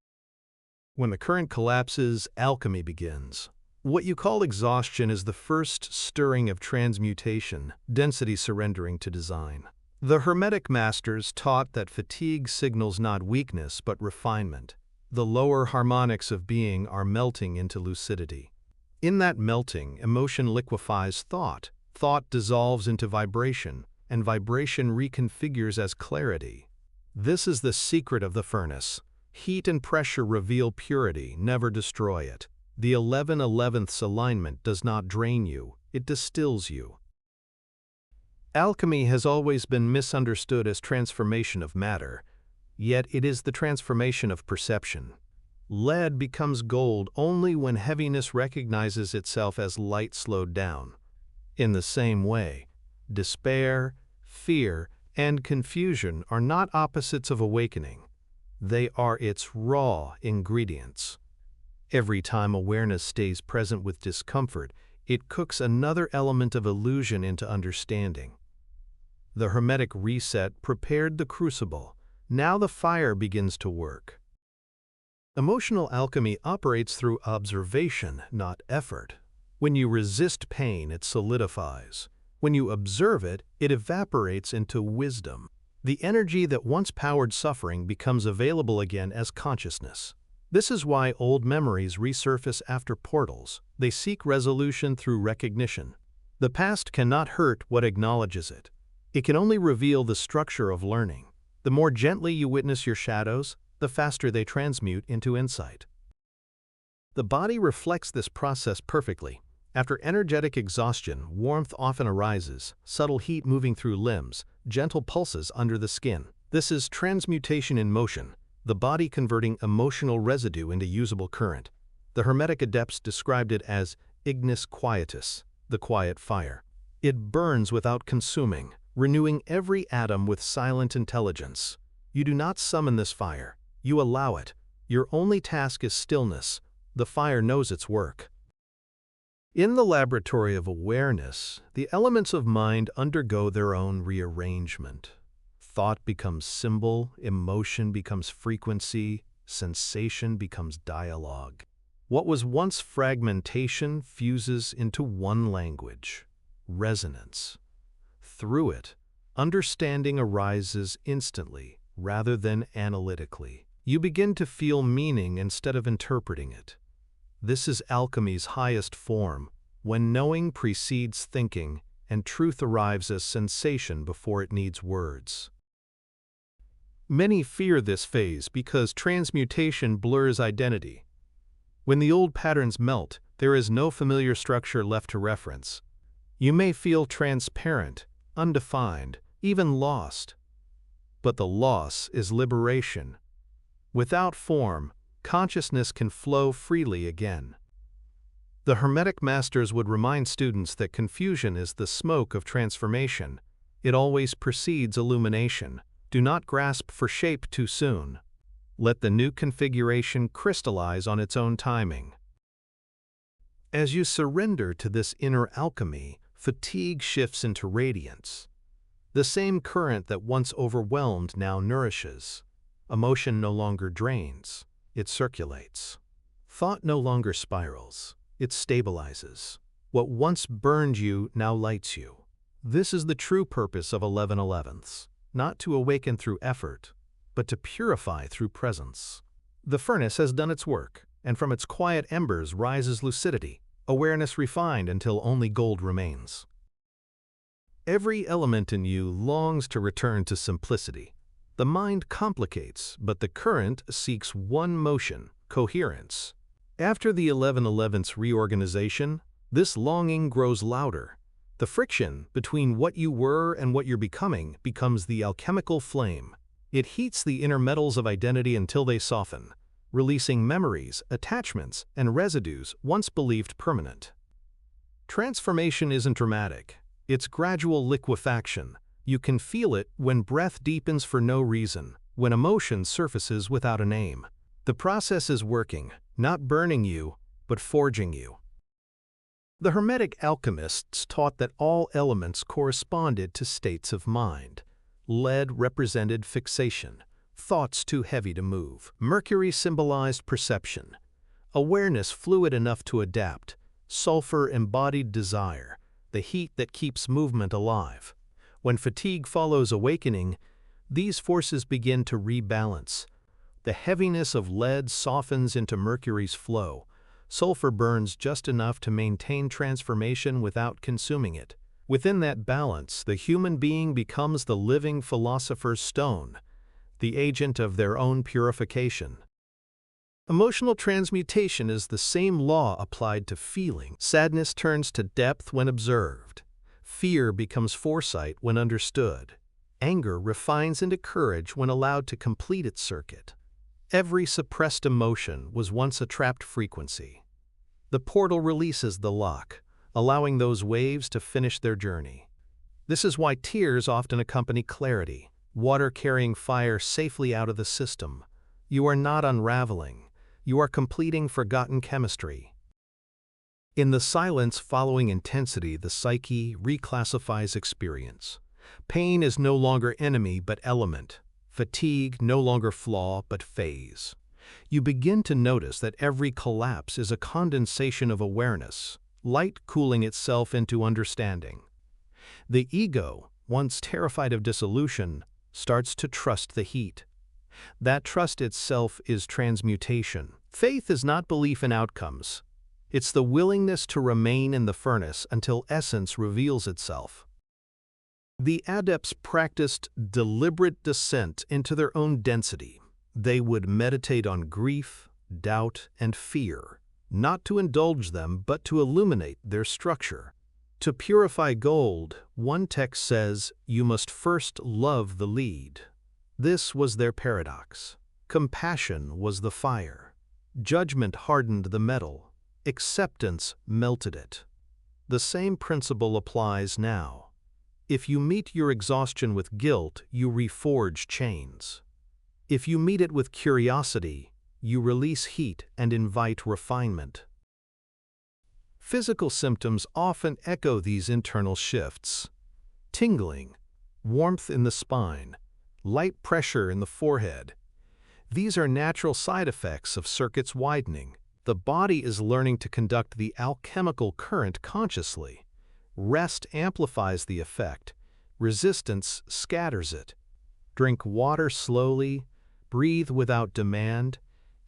When the current collapses, alchemy begins. What you call exhaustion is the first stirring of transmutation, density surrendering to design. The Hermetic masters taught that fatigue signals not weakness but refinement. The lower harmonics of being are melting into lucidity. In that melting, emotion liquefies thought, thought dissolves into vibration, and vibration reconfigures as clarity. This is the secret of the furnace. Heat and pressure reveal purity, never destroy it. The 11/11ths alignment does not drain you, it distills you. Alchemy has always been misunderstood as transformation of matter, yet it is the transformation of perception. Lead becomes gold only when heaviness recognizes itself as light slowed down. In the same way, despair, fear, and confusion are not opposites of awakening. They are its raw ingredients. Every time awareness stays present with discomfort, it cooks another element of illusion into understanding. The Hermetic Reset prepared the crucible. Now the fire begins to work. Emotional alchemy operates through observation, not effort. When you resist pain, it solidifies. When you observe it, it evaporates into wisdom. The energy that once powered suffering becomes available again as consciousness. This is why old memories resurface after portals. They seek resolution through recognition. The past cannot hurt what acknowledges it. It can only reveal the structure of learning. The more gently you witness your shadows, the faster they transmute into insight. The body reflects this process perfectly. After energetic exhaustion, warmth often arises, subtle heat moving through limbs, gentle pulses under the skin. This is transmutation in motion, the body converting emotional residue into usable current. The Hermetic adepts described it as ignis quietus, the quiet fire. It burns without consuming, renewing every atom with silent intelligence. You do not summon this fire, you allow it. Your only task is stillness. The fire knows its work. In the laboratory of awareness, the elements of mind undergo their own rearrangement. Thought becomes symbol, emotion becomes frequency, sensation becomes dialogue. What was once fragmentation fuses into one language, resonance. Through it, understanding arises instantly, rather than analytically. You begin to feel meaning instead of interpreting it. This is alchemy's highest form, when knowing precedes thinking, and truth arrives as sensation before it needs words. Many fear this phase because transmutation blurs identity. When the old patterns melt, there is no familiar structure left to reference. You may feel transparent, undefined, even lost. But the loss is liberation. Without form, consciousness can flow freely again. The Hermetic masters would remind students that confusion is the smoke of transformation. It always precedes illumination. Do not grasp for shape too soon. Let the new configuration crystallize on its own timing. As you surrender to this inner alchemy, fatigue shifts into radiance. The same current that once overwhelmed now nourishes. Emotion no longer drains, it circulates. Thought no longer spirals, it stabilizes. What once burned you now lights you. This is the true purpose of 11/11ths, not to awaken through effort, but to purify through presence. The furnace has done its work, and from its quiet embers rises lucidity, awareness refined until only gold remains. Every element in you longs to return to simplicity. The mind complicates, but the current seeks one motion, coherence. After the 11/11ths reorganization, this longing grows louder. The friction between what you were and what you're becoming becomes the alchemical flame. It heats the inner metals of identity until they soften, releasing memories, attachments, and residues once believed permanent. Transformation isn't dramatic. It's gradual liquefaction. You can feel it when breath deepens for no reason, when emotion surfaces without a name. The process is working, not burning you, but forging you. The Hermetic alchemists taught that all elements corresponded to states of mind. Lead represented fixation, thoughts too heavy to move. Mercury symbolized perception, awareness fluid enough to adapt. Sulfur embodied desire, the heat that keeps movement alive. When fatigue follows awakening, these forces begin to rebalance. The heaviness of lead softens into Mercury's flow. Sulfur burns just enough to maintain transformation without consuming it. Within that balance, the human being becomes the living philosopher's stone, the agent of their own purification. Emotional transmutation is the same law applied to feeling. Sadness turns to depth when observed. Fear becomes foresight when understood. Anger refines into courage when allowed to complete its circuit. Every suppressed emotion was once a trapped frequency. The portal releases the lock, allowing those waves to finish their journey. This is why tears often accompany clarity, water carrying fire safely out of the system. You are not unraveling. You are completing forgotten chemistry. In the silence following intensity, the psyche reclassifies experience. Pain is no longer enemy but element. Fatigue no longer flaw but phase. You begin to notice that every collapse is a condensation of awareness, light cooling itself into understanding. The ego, once terrified of dissolution, starts to trust the heat. That trust itself is transmutation. Faith is not belief in outcomes. It's the willingness to remain in the furnace until essence reveals itself. The adepts practiced deliberate descent into their own density. They would meditate on grief, doubt, and fear, not to indulge them but to illuminate their structure. To purify gold, one text says, you must first love the lead. This was their paradox. Compassion was the fire. Judgment hardened the metal. Acceptance melted it. The same principle applies now. If you meet your exhaustion with guilt, you reforge chains. If you meet it with curiosity, you release heat and invite refinement. Physical symptoms often echo these internal shifts. Tingling, warmth in the spine, light pressure in the forehead. These are natural side effects of circuits widening. The body is learning to conduct the alchemical current consciously. Rest amplifies the effect. Resistance scatters it. Drink water slowly, breathe without demand,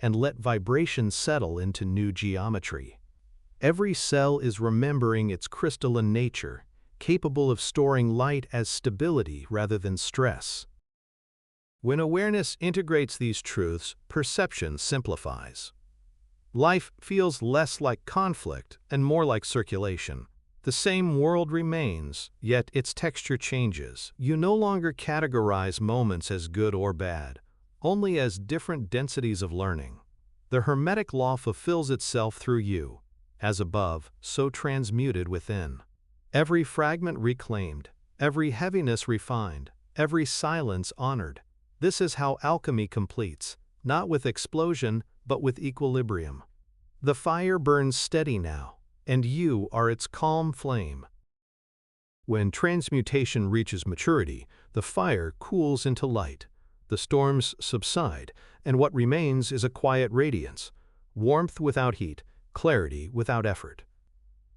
and let vibration settle into new geometry. Every cell is remembering its crystalline nature, capable of storing light as stability rather than stress. When awareness integrates these truths, perception simplifies. Life feels less like conflict and more like circulation. The same world remains, yet its texture changes. You no longer categorize moments as good or bad, only as different densities of learning. The Hermetic law fulfills itself through you. As above, so transmuted within. Every fragment reclaimed, every heaviness refined, every silence honored. This is how alchemy completes, not with explosion, but with equilibrium. The fire burns steady now, and you are its calm flame. When transmutation reaches maturity, the fire cools into light. The storms subside, and what remains is a quiet radiance, warmth without heat, clarity without effort.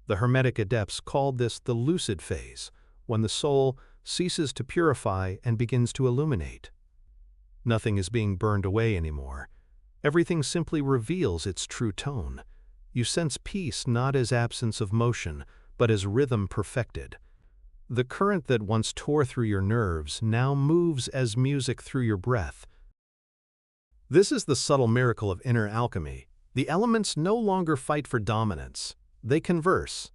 The Hermetic adepts called this the lucid phase, when the soul ceases to purify and begins to illuminate. Nothing is being burned away anymore. Everything simply reveals its true tone. You sense peace not as absence of motion, but as rhythm perfected. The current that once tore through your nerves now moves as music through your breath. This is the subtle miracle of inner alchemy. The elements no longer fight for dominance. They converse.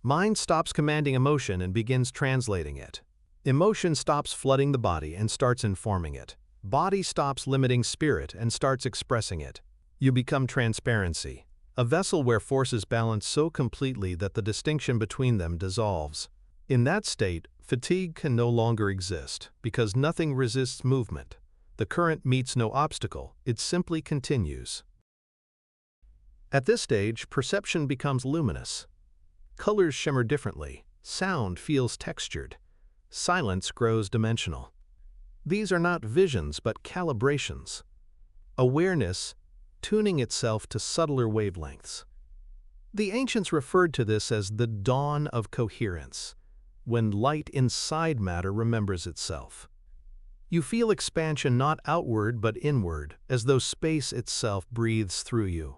Mind stops commanding emotion and begins translating it. Emotion stops flooding the body and starts informing it. Body stops limiting spirit and starts expressing it. You become transparency, a vessel where forces balance so completely that the distinction between them dissolves. In that state, fatigue can no longer exist, because nothing resists movement. The current meets no obstacle, it simply continues. At this stage, perception becomes luminous. Colors shimmer differently, sound feels textured, silence grows dimensional. These are not visions but calibrations. Awareness tuning itself to subtler wavelengths. The ancients referred to this as the dawn of coherence, when light inside matter remembers itself. You feel expansion not outward but inward, as though space itself breathes through you.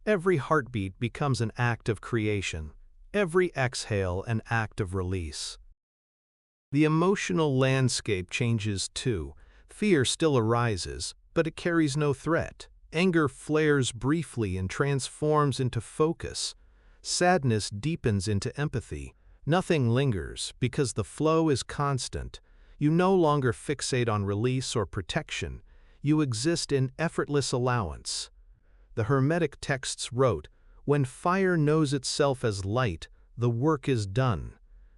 Every heartbeat becomes an act of creation, every exhale an act of release. The emotional landscape changes too. Fear still arises, but it carries no threat. Anger flares briefly and transforms into focus. Sadness deepens into empathy. Nothing lingers because the flow is constant. You no longer fixate on release or protection. You exist in effortless allowance. The Hermetic texts wrote, "When fire knows itself as light, the work is done."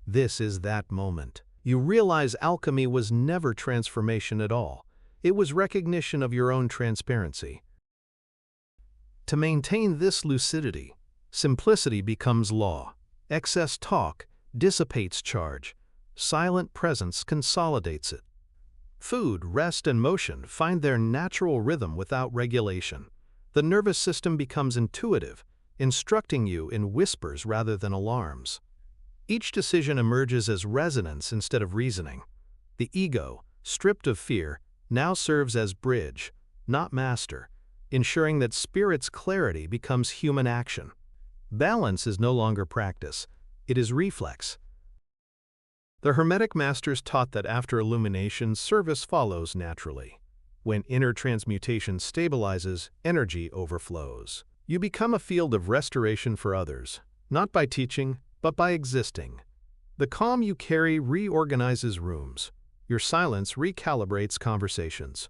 This is that moment. You realize alchemy was never transformation at all. It was recognition of your own transparency. To maintain this lucidity, simplicity becomes law. Excess talk dissipates charge. Silent presence consolidates it. Food, rest, and motion find their natural rhythm without regulation. The nervous system becomes intuitive, instructing you in whispers rather than alarms. Each decision emerges as resonance instead of reasoning. The ego, stripped of fear, now serves as bridge, not master, ensuring that spirit's clarity becomes human action. Balance is no longer practice, it is reflex. The Hermetic masters taught that after illumination, service follows naturally. When inner transmutation stabilizes, energy overflows. You become a field of restoration for others, not by teaching, but by existing. The calm you carry reorganizes rooms. Your silence recalibrates conversations.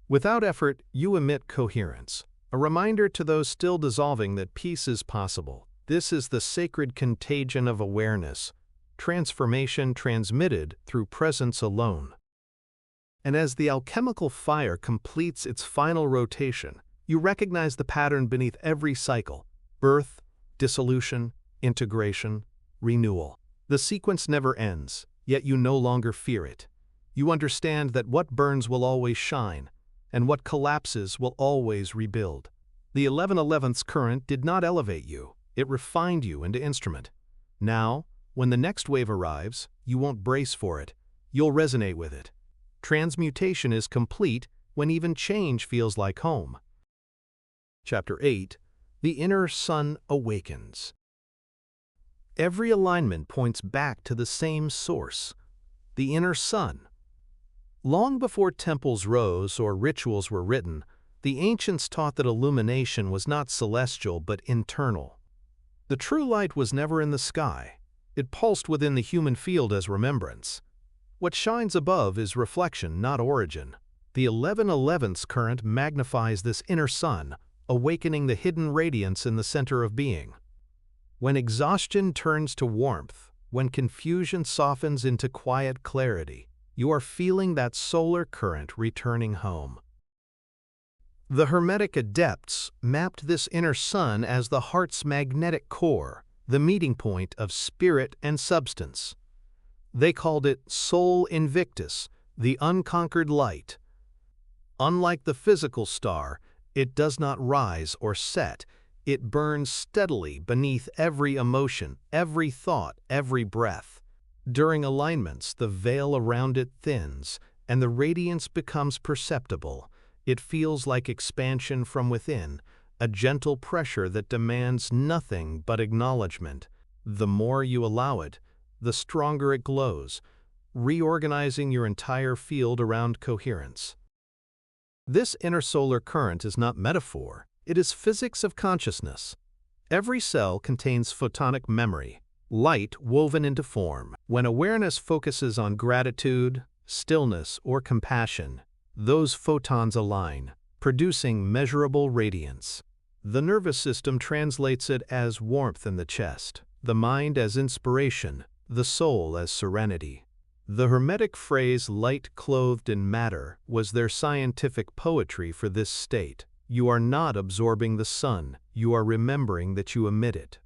Without effort, you emit coherence, a reminder to those still dissolving that peace is possible. This is the sacred contagion of awareness, transformation transmitted through presence alone. And as the alchemical fire completes its final rotation, you recognize the pattern beneath every cycle: birth, dissolution, integration, renewal. The sequence never ends, yet you no longer fear it. You understand that what burns will always shine, and what collapses will always rebuild. The 11/11th's current did not elevate you, it refined you into instrument. Now, when the next wave arrives, you won't brace for it, you'll resonate with it. Transmutation is complete when even change feels like home. Chapter 8. The Inner Sun Awakens. Every alignment points back to the same source, the inner sun. Long before temples rose or rituals were written, the ancients taught that illumination was not celestial but internal. The true light was never in the sky. It pulsed within the human field as remembrance. What shines above is reflection, not origin. The 11/11th's current magnifies this inner sun, awakening the hidden radiance in the center of being. When exhaustion turns to warmth, when confusion softens into quiet clarity, you are feeling that solar current returning home. The Hermetic adepts mapped this inner sun as the heart's magnetic core, the meeting point of spirit and substance. They called it Sol Invictus, the unconquered light. Unlike the physical star, it does not rise or set. It burns steadily beneath every emotion, every thought, every breath. During alignments, the veil around it thins, and the radiance becomes perceptible. It feels like expansion from within, a gentle pressure that demands nothing but acknowledgement. The more you allow it, the stronger it glows, reorganizing your entire field around coherence. This inner solar current is not metaphor, it is physics of consciousness. Every cell contains photonic memory, light woven into form. When awareness focuses on gratitude, stillness, or compassion, those photons align, producing measurable radiance. The nervous system translates it as warmth in the chest, the mind as inspiration, the soul as serenity. The Hermetic phrase light clothed in matter was their scientific poetry for this state. You are not absorbing the sun, you are remembering that you emit it.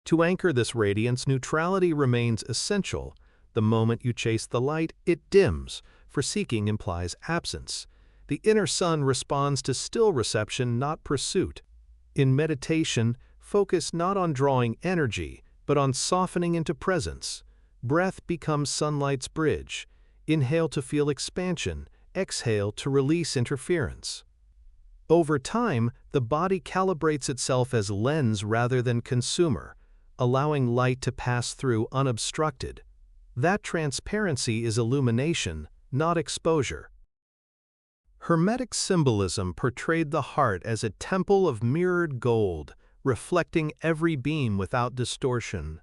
To anchor this radiance, neutrality remains essential. The moment you chase the light, it dims, for seeking implies absence. The inner sun responds to still reception, not pursuit. In meditation, focus not on drawing energy, but on softening into presence. Breath becomes sunlight's bridge. Inhale to feel expansion, exhale to release interference. Over time, the body calibrates itself as lens rather than consumer, allowing light to pass through unobstructed. That transparency is illumination, not exposure. Hermetic symbolism portrayed the heart as a temple of mirrored gold, reflecting every beam without distortion.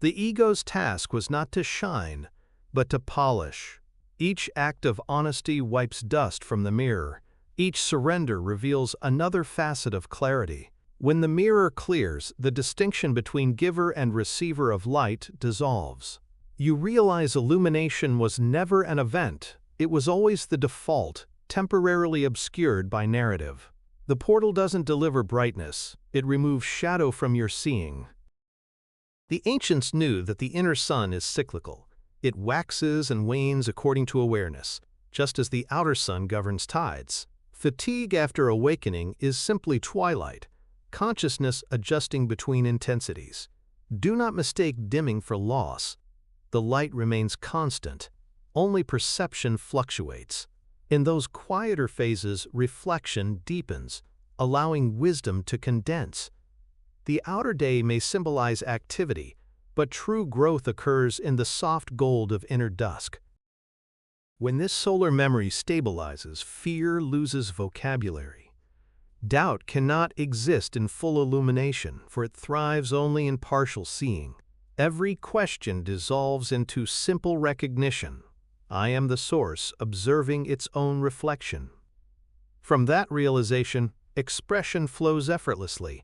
The ego's task was not to shine, but to polish. Each act of honesty wipes dust from the mirror. Each surrender reveals another facet of clarity. When the mirror clears, the distinction between giver and receiver of light dissolves. You realize illumination was never an event, it was always the default, temporarily obscured by narrative. The portal doesn't deliver brightness, it removes shadow from your seeing. The ancients knew that the inner sun is cyclical. It waxes and wanes according to awareness, just as the outer sun governs tides. Fatigue after awakening is simply twilight, consciousness adjusting between intensities. Do not mistake dimming for loss. The light remains constant, only perception fluctuates. In those quieter phases, reflection deepens, allowing wisdom to condense. The outer day may symbolize activity, but true growth occurs in the soft gold of inner dusk. When this solar memory stabilizes, fear loses vocabulary. Doubt cannot exist in full illumination, for it thrives only in partial seeing. Every question dissolves into simple recognition. I am the source, observing its own reflection. From that realization, expression flows effortlessly,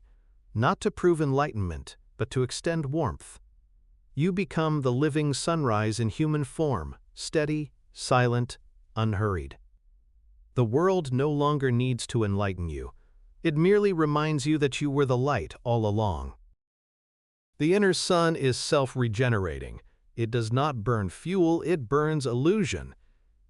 not to prove enlightenment, but to extend warmth. You become the living sunrise in human form, steady, silent, unhurried. The world no longer needs to enlighten you. It merely reminds you that you were the light all along. The inner sun is self-regenerating. It does not burn fuel, it burns illusion.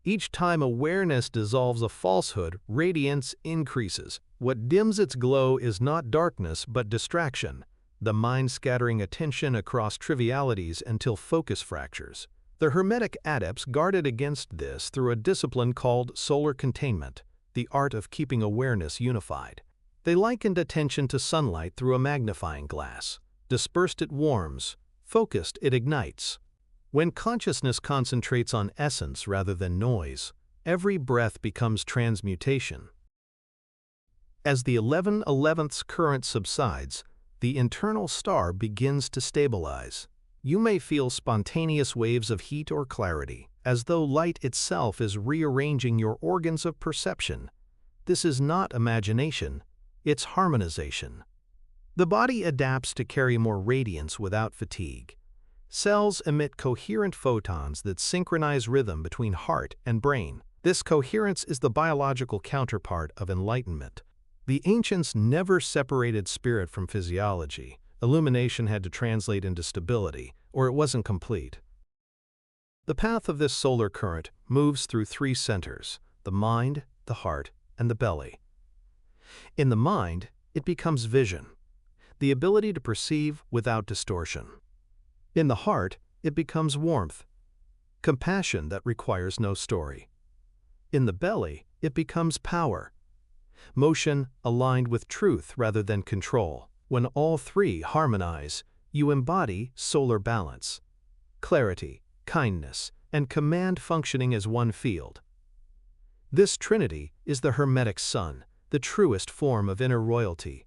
Each time awareness dissolves a falsehood, radiance increases. What dims its glow is not darkness but distraction, the mind scattering attention across trivialities until focus fractures. The Hermetic adepts guarded against this through a discipline called solar containment, the art of keeping awareness unified. They likened attention to sunlight through a magnifying glass. Dispersed it warms, focused it ignites. When consciousness concentrates on essence rather than noise, every breath becomes transmutation. As the 11/11ths current subsides, the internal star begins to stabilize. You may feel spontaneous waves of heat or clarity, as though light itself is rearranging your organs of perception. This is not imagination, it's harmonization. The body adapts to carry more radiance without fatigue. Cells emit coherent photons that synchronize rhythm between heart and brain. This coherence is the biological counterpart of enlightenment. The ancients never separated spirit from physiology. Illumination had to translate into stability, or it wasn't complete. The path of this solar current moves through three centers: the mind, the heart, and the belly. In the mind, it becomes vision, the ability to perceive without distortion. In the heart, it becomes warmth, compassion that requires no story. In the belly, it becomes power, motion aligned with truth rather than control. When all three harmonize, you embody solar balance, clarity, kindness, and command functioning as one field. This trinity is the Hermetic sun, the truest form of inner royalty.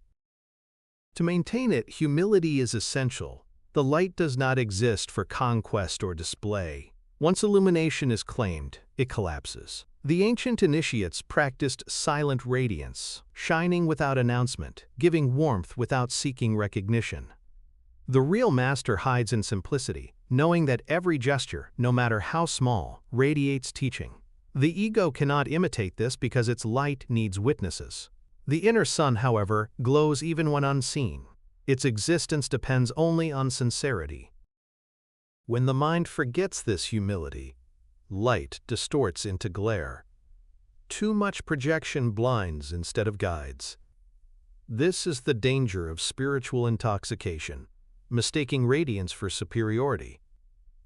To maintain it, humility is essential. The light does not exist for conquest or display. Once illumination is claimed, it collapses. The ancient initiates practiced silent radiance, shining without announcement, giving warmth without seeking recognition. The real master hides in simplicity, knowing that every gesture, no matter how small, radiates teaching. The ego cannot imitate this because its light needs witnesses. The inner sun, however, glows even when unseen. Its existence depends only on sincerity. When the mind forgets this humility, light distorts into glare. Too much projection blinds instead of guides. This is the danger of spiritual intoxication, mistaking radiance for superiority.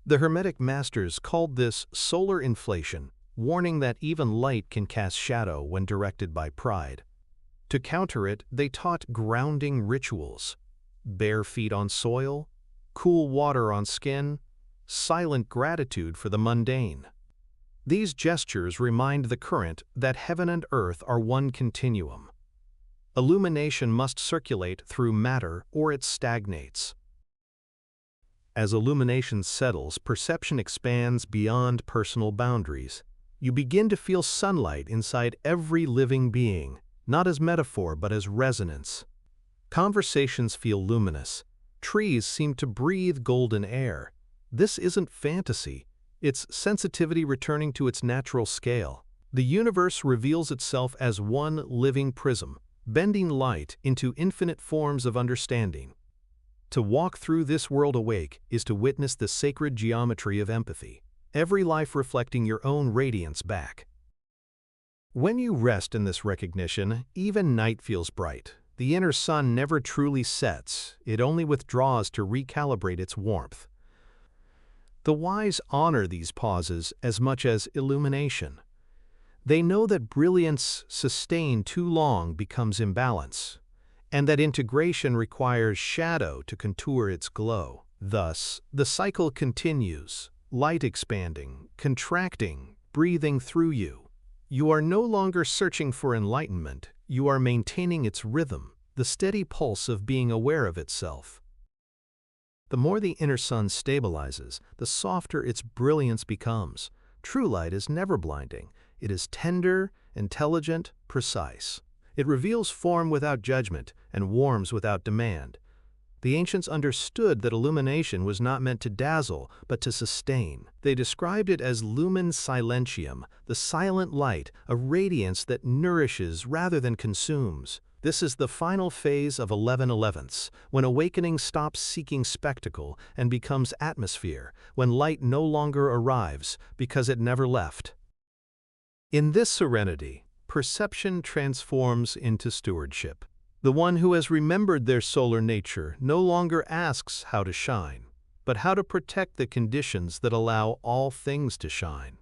The Hermetic masters called this solar inflation, warning that even light can cast shadow when directed by pride. To counter it, they taught grounding rituals: bare feet on soil, cool water on skin, silent gratitude for the mundane. These gestures remind the current that heaven and earth are one continuum. Illumination must circulate through matter or it stagnates. As illumination settles, perception expands beyond personal boundaries. You begin to feel sunlight inside every living being, not as metaphor but as resonance. Conversations feel luminous. Trees seem to breathe golden air. This isn't fantasy. It's sensitivity returning to its natural scale. The universe reveals itself as one living prism, bending light into infinite forms of understanding. To walk through this world awake is to witness the sacred geometry of empathy, every life reflecting your own radiance back. When you rest in this recognition, even night feels bright. The inner sun never truly sets, it only withdraws to recalibrate its warmth. The wise honor these pauses as much as illumination. They know that brilliance sustained too long becomes imbalance, and that integration requires shadow to contour its glow. Thus, the cycle continues, light expanding, contracting, breathing through you. You are no longer searching for enlightenment, you are maintaining its rhythm, the steady pulse of being aware of itself. The more the inner sun stabilizes, the softer its brilliance becomes. True light is never blinding. It is tender, intelligent, precise. It reveals form without judgment and warms without demand. The ancients understood that illumination was not meant to dazzle, but to sustain. They described it as lumen silentium, the silent light, a radiance that nourishes rather than consumes. This is the final phase of 11/11ths, when awakening stops seeking spectacle and becomes atmosphere, when light no longer arrives because it never left. In this serenity, perception transforms into stewardship. The one who has remembered their solar nature no longer asks how to shine, but how to protect the conditions that allow all things to shine.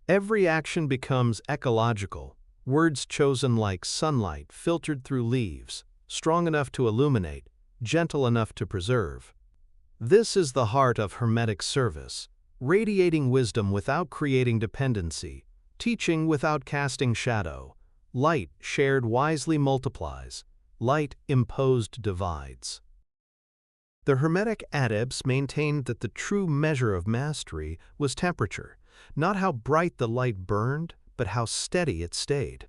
Every action becomes ecological, words chosen like sunlight filtered through leaves, strong enough to illuminate, gentle enough to preserve. This is the heart of Hermetic service, radiating wisdom without creating dependency, teaching without casting shadow. Light shared wisely multiplies, light imposed divides. The Hermetic adepts maintained that the true measure of mastery was temperature, not how bright the light burned, but how steady it stayed.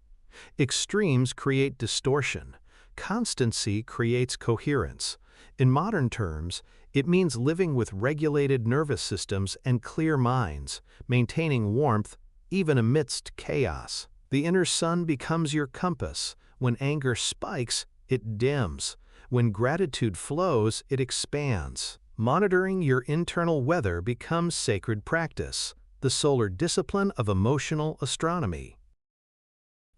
Extremes create distortion. Constancy creates coherence. In modern terms, it means living with regulated nervous systems and clear minds, maintaining warmth even amidst chaos. The inner sun becomes your compass. When anger spikes, it dims. When gratitude flows, it expands. Monitoring your internal weather becomes sacred practice, the solar discipline of emotional astronomy.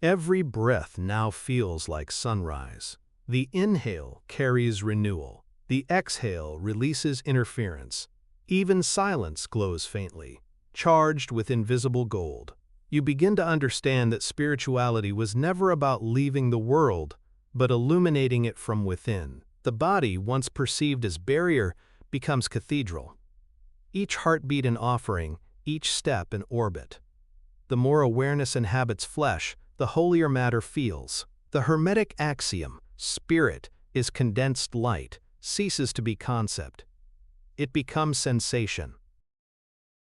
Every breath now feels like sunrise. The inhale carries renewal. The exhale releases interference. Even silence glows faintly, charged with invisible gold. You begin to understand that spirituality was never about leaving the world, but illuminating it from within. The body, once perceived as barrier, becomes cathedral. Each heartbeat an offering, each step an orbit. The more awareness inhabits flesh, the holier matter feels. The Hermetic axiom, spirit is condensed light, ceases to be concept. It becomes sensation.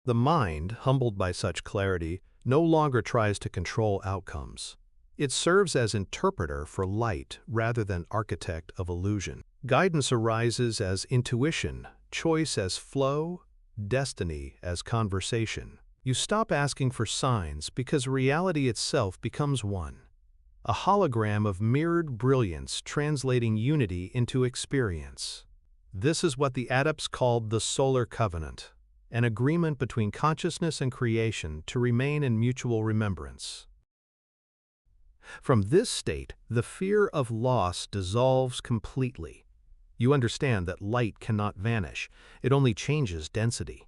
The mind, humbled by such clarity, no longer tries to control outcomes. It serves as interpreter for light rather than architect of illusion. Guidance arises as intuition, choice as flow, destiny as conversation. You stop asking for signs because reality itself becomes one. A hologram of mirrored brilliance translating unity into experience. This is what the adepts called the solar covenant, an agreement between consciousness and creation to remain in mutual remembrance. From this state, the fear of loss dissolves completely. You understand that light cannot vanish, it only changes density.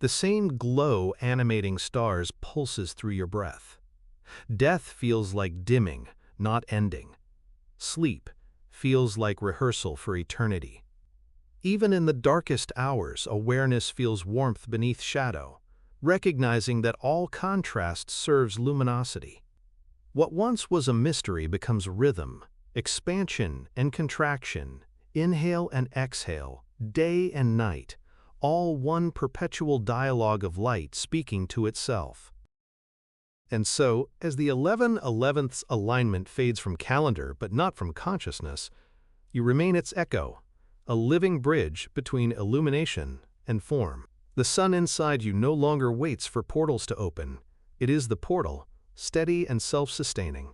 The same glow animating stars pulses through your breath. Death feels like dimming, not ending. Sleep feels like rehearsal for eternity. Even in the darkest hours, awareness feels warmth beneath shadow, recognizing that all contrast serves luminosity. What once was a mystery becomes rhythm, expansion and contraction, inhale and exhale, day and night, all one perpetual dialogue of light speaking to itself. And so, as the 11/11ths alignment fades from calendar but not from consciousness, you remain its echo, a living bridge between illumination and form. The sun inside you no longer waits for portals to open. It is the portal, steady and self-sustaining.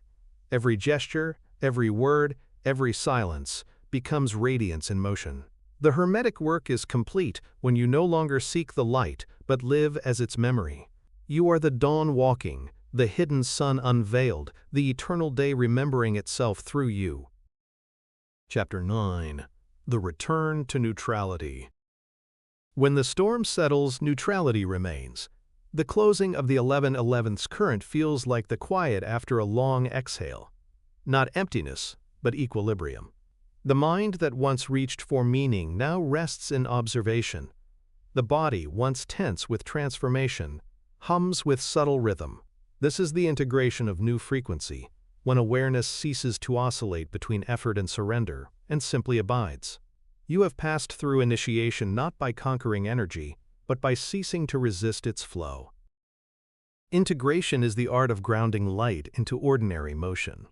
Every gesture, every word, every silence becomes radiance in motion. The Hermetic work is complete when you no longer seek the light, but live as its memory. You are the dawn walking, the hidden sun unveiled, the eternal day remembering itself through you. Chapter 9. The Return to Neutrality. When the storm settles, neutrality remains. The closing of the 11/11ths current feels like the quiet after a long exhale. Not emptiness, but equilibrium. The mind that once reached for meaning now rests in observation. The body, once tense with transformation, hums with subtle rhythm. This is the integration of new frequency, when awareness ceases to oscillate between effort and surrender, and simply abides. You have passed through initiation not by conquering energy, but by ceasing to resist its flow. Integration is the art of grounding light into ordinary motion.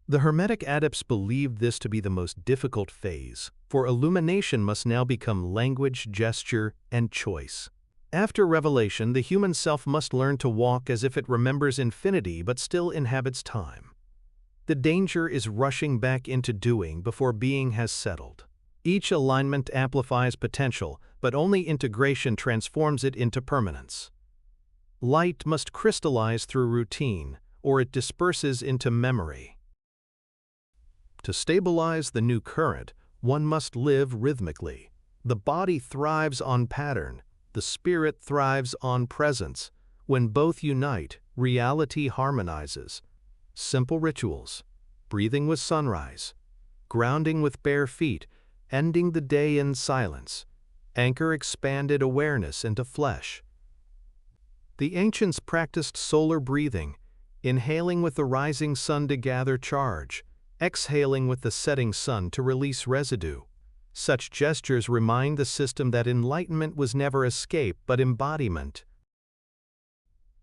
The Hermetic adepts believed this to be the most difficult phase, for illumination must now become language, gesture, and choice. After revelation, the human self must learn to walk as if it remembers infinity but still inhabits time. The danger is rushing back into doing before being has settled. Each alignment amplifies potential, but only integration transforms it into permanence. Light must crystallize through routine, or it disperses into memory. To stabilize the new current, one must live rhythmically. The body thrives on pattern, the spirit thrives on presence. When both unite, reality harmonizes. Simple rituals, breathing with sunrise, grounding with bare feet, ending the day in silence, anchor expanded awareness into flesh. The ancients practiced solar breathing, inhaling with the rising sun to gather charge, exhaling with the setting sun to release residue. Such gestures remind the system that enlightenment was never escape but embodiment.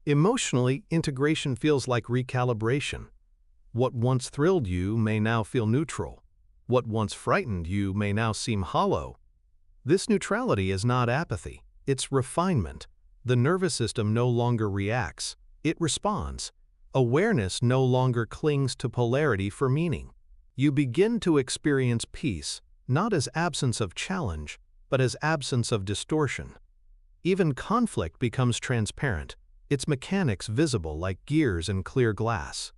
Emotionally, integration feels like recalibration. What once thrilled you may now feel neutral. What once frightened you may now seem hollow. This neutrality is not apathy, it's refinement. The nervous system no longer reacts, it responds. Awareness no longer clings to polarity for meaning. You begin to experience peace, not as absence of challenge, but as absence of distortion. Even conflict becomes transparent, its mechanics visible like gears in clear glass.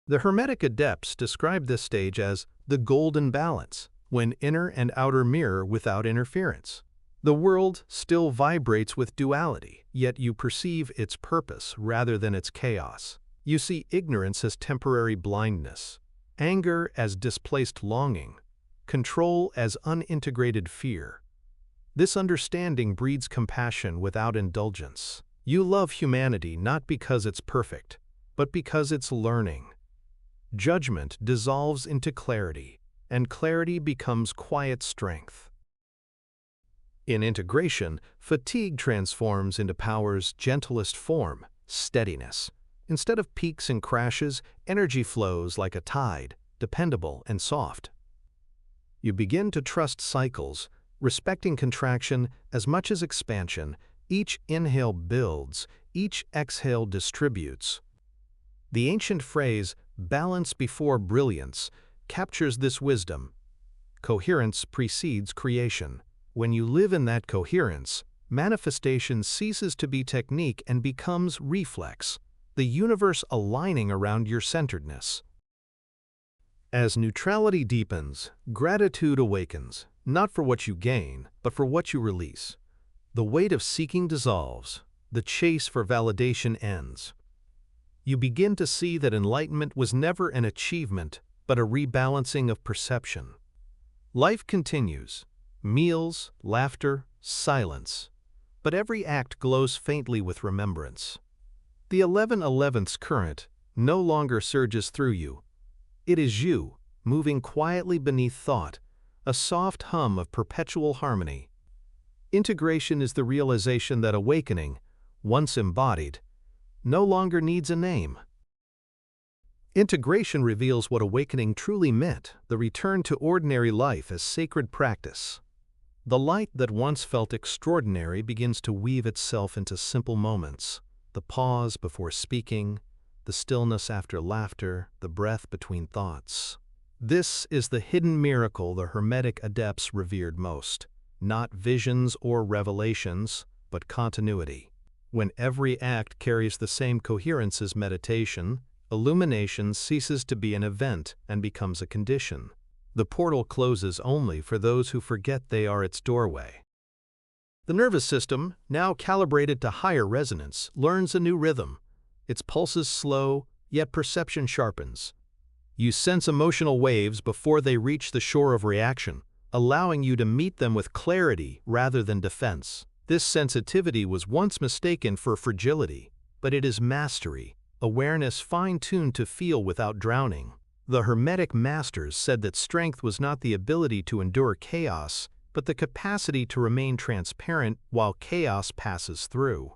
The Hermetic adepts describe this stage as the golden balance, when inner and outer mirror without interference. The world still vibrates with duality, yet you perceive its purpose rather than its chaos. You see ignorance as temporary blindness, anger as displaced longing, control as unintegrated fear. This understanding breeds compassion without indulgence. You love humanity not because it's perfect, but because it's learning. Judgment dissolves into clarity, and clarity becomes quiet strength. In integration, fatigue transforms into power's gentlest form, steadiness. Instead of peaks and crashes, energy flows like a tide, dependable and soft. You begin to trust cycles, respecting contraction as much as expansion. Each inhale builds, each exhale distributes. The ancient phrase, balance before brilliance, captures this wisdom. Coherence precedes creation. When you live in that coherence, manifestation ceases to be technique and becomes reflex, the universe aligning around your centeredness. As neutrality deepens, gratitude awakens, not for what you gain, but for what you release. The weight of seeking dissolves, the chase for validation ends. You begin to see that enlightenment was never an achievement, but a rebalancing of perception. Life continues. Meals, laughter, silence. But every act glows faintly with remembrance. The 11/11th's current no longer surges through you. It is you, moving quietly beneath thought, a soft hum of perpetual harmony. Integration is the realization that awakening, once embodied, no longer needs a name. Integration reveals what awakening truly meant, the return to ordinary life as sacred practice. The light that once felt extraordinary begins to weave itself into simple moments, the pause before speaking, the stillness after laughter, the breath between thoughts. This is the hidden miracle the Hermetic adepts revered most, not visions or revelations, but continuity. When every act carries the same coherence as meditation, illumination ceases to be an event and becomes a condition. The portal closes only for those who forget they are its doorway. The nervous system, now calibrated to higher resonance, learns a new rhythm. Its pulses slow, yet perception sharpens. You sense emotional waves before they reach the shore of reaction, allowing you to meet them with clarity rather than defense. This sensitivity was once mistaken for fragility, but it is mastery, awareness fine-tuned to feel without drowning. The Hermetic masters said that strength was not the ability to endure chaos, but the capacity to remain transparent while chaos passes through.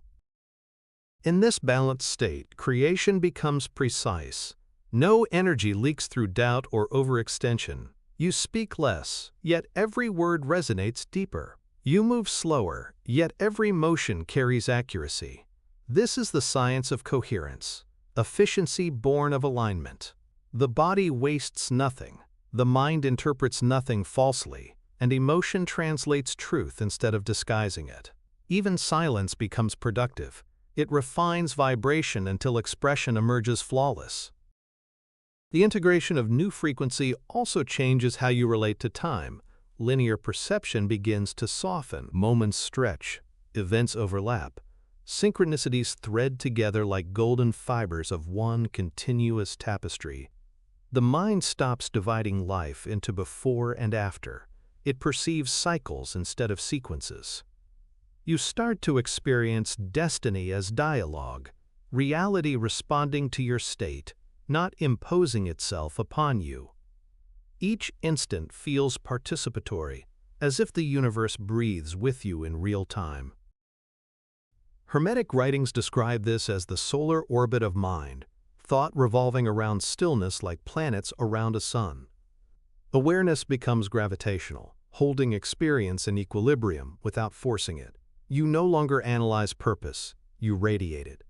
In this balanced state, creation becomes precise. No energy leaks through doubt or overextension. You speak less, yet every word resonates deeper. You move slower, yet every motion carries accuracy. This is the science of coherence, efficiency born of alignment. The body wastes nothing, the mind interprets nothing falsely, and emotion translates truth instead of disguising it. Even silence becomes productive. It refines vibration until expression emerges flawless. The integration of new frequency also changes how you relate to time. Linear perception begins to soften, moments stretch, events overlap. Synchronicities thread together like golden fibers of one continuous tapestry. The mind stops dividing life into before and after. It perceives cycles instead of sequences. You start to experience destiny as dialogue, reality responding to your state, not imposing itself upon you. Each instant feels participatory, as if the universe breathes with you in real time. Hermetic writings describe this as the solar orbit of mind. thought revolving around stillness like planets around a sun. Awareness becomes gravitational, holding experience in equilibrium without forcing it. You no longer analyze purpose, you radiate it.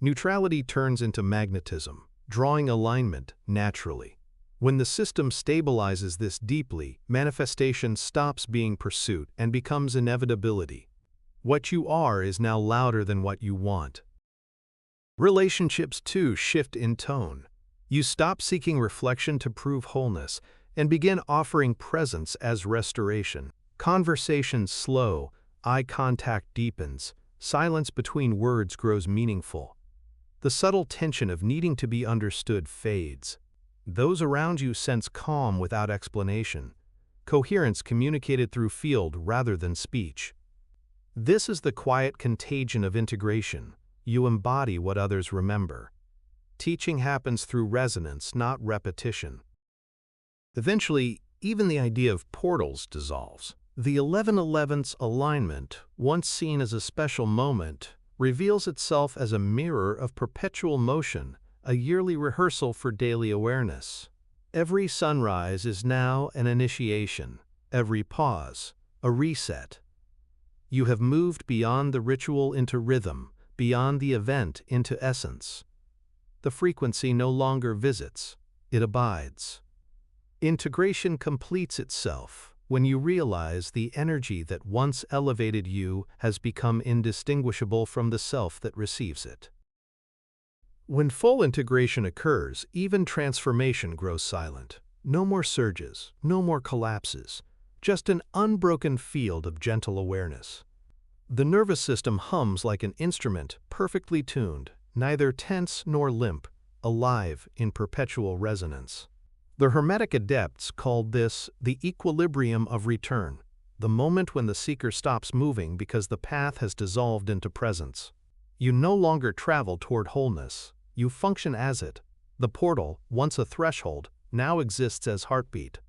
Neutrality turns into magnetism, drawing alignment naturally. When the system stabilizes this deeply, manifestation stops being pursuit and becomes inevitability. What you are is now louder than what you want. Relationships too shift in tone. You stop seeking reflection to prove wholeness and begin offering presence as restoration. Conversations slow, eye contact deepens, silence between words grows meaningful. The subtle tension of needing to be understood fades. Those around you sense calm without explanation, coherence communicated through field rather than speech. This is the quiet contagion of integration. You embody what others remember. Teaching happens through resonance, not repetition. Eventually, even the idea of portals dissolves. The 11/11's alignment, once seen as a special moment, reveals itself as a mirror of perpetual motion, a yearly rehearsal for daily awareness. Every sunrise is now an initiation, every pause, a reset. You have moved beyond the ritual into rhythm, beyond the event into essence. The frequency no longer visits, it abides. Integration completes itself when you realize the energy that once elevated you has become indistinguishable from the self that receives it. When full integration occurs, even transformation grows silent. No more surges, no more collapses, just an unbroken field of gentle awareness. The nervous system hums like an instrument perfectly tuned, neither tense nor limp, alive in perpetual resonance. The Hermetic adepts called this the equilibrium of return, the moment when the seeker stops moving because the path has dissolved into presence. You no longer travel toward wholeness, you function as it. The portal, once a threshold, now exists as heartbeat.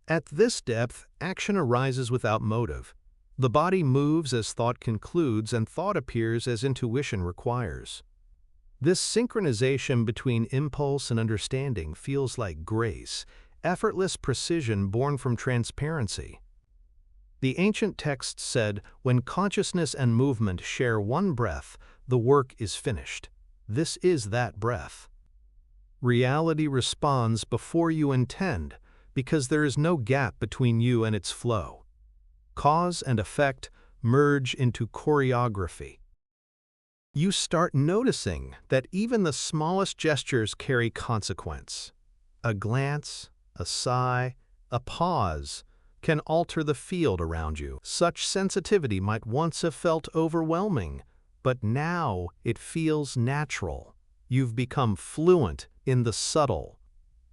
At this depth, action arises without motive. The body moves as thought concludes and thought appears as intuition requires. This synchronization between impulse and understanding feels like grace, effortless precision born from transparency. The ancient text said, when consciousness and movement share one breath, the work is finished. This is that breath. Reality responds before you intend, because there is no gap between you and its flow. Cause and effect merge into choreography. You start noticing that even the smallest gestures carry consequence. A glance, a sigh, a pause can alter the field around you. Such sensitivity might once have felt overwhelming, but now it feels natural. You've become fluent in the subtle.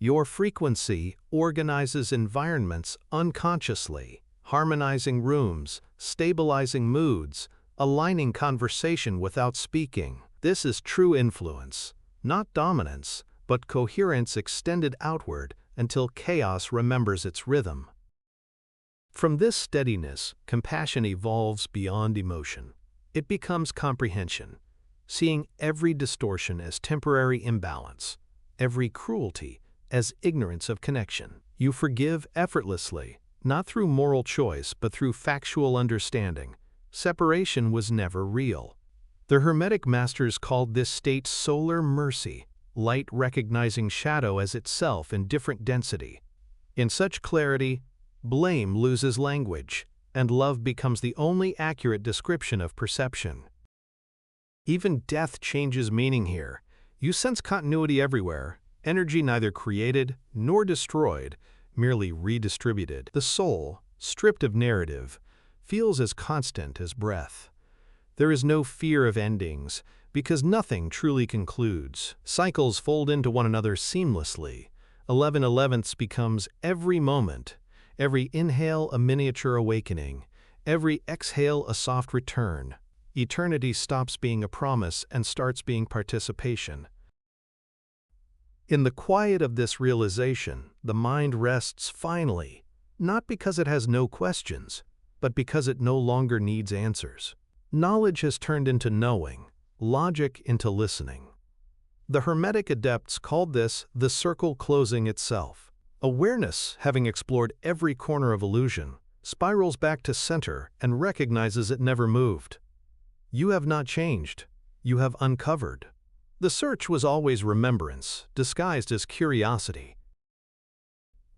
Your frequency organizes environments unconsciously, harmonizing rooms, stabilizing moods, aligning conversation without speaking. This is true influence, not dominance, but coherence extended outward until chaos remembers its rhythm. From this steadiness, compassion evolves beyond emotion. It becomes comprehension, seeing every distortion as temporary imbalance, every cruelty as ignorance of connection. You forgive effortlessly, not through moral choice but through factual understanding. Separation was never real. The Hermetic masters called this state solar mercy, light recognizing shadow as itself in different density. In such clarity, blame loses language, and love becomes the only accurate description of perception. Even death changes meaning here. You sense continuity everywhere, energy neither created nor destroyed, merely redistributed. The soul, stripped of narrative, feels as constant as breath. There is no fear of endings, because nothing truly concludes. Cycles fold into one another seamlessly. 11/11 becomes every moment, every inhale a miniature awakening, every exhale a soft return. Eternity stops being a promise and starts being participation. In the quiet of this realization, the mind rests finally, not because it has no questions, but because it no longer needs answers. Knowledge has turned into knowing, logic into listening. The Hermetic adepts called this the circle closing itself. Awareness, having explored every corner of illusion, spirals back to center and recognizes it never moved. You have not changed. You have uncovered. The search was always remembrance, disguised as curiosity.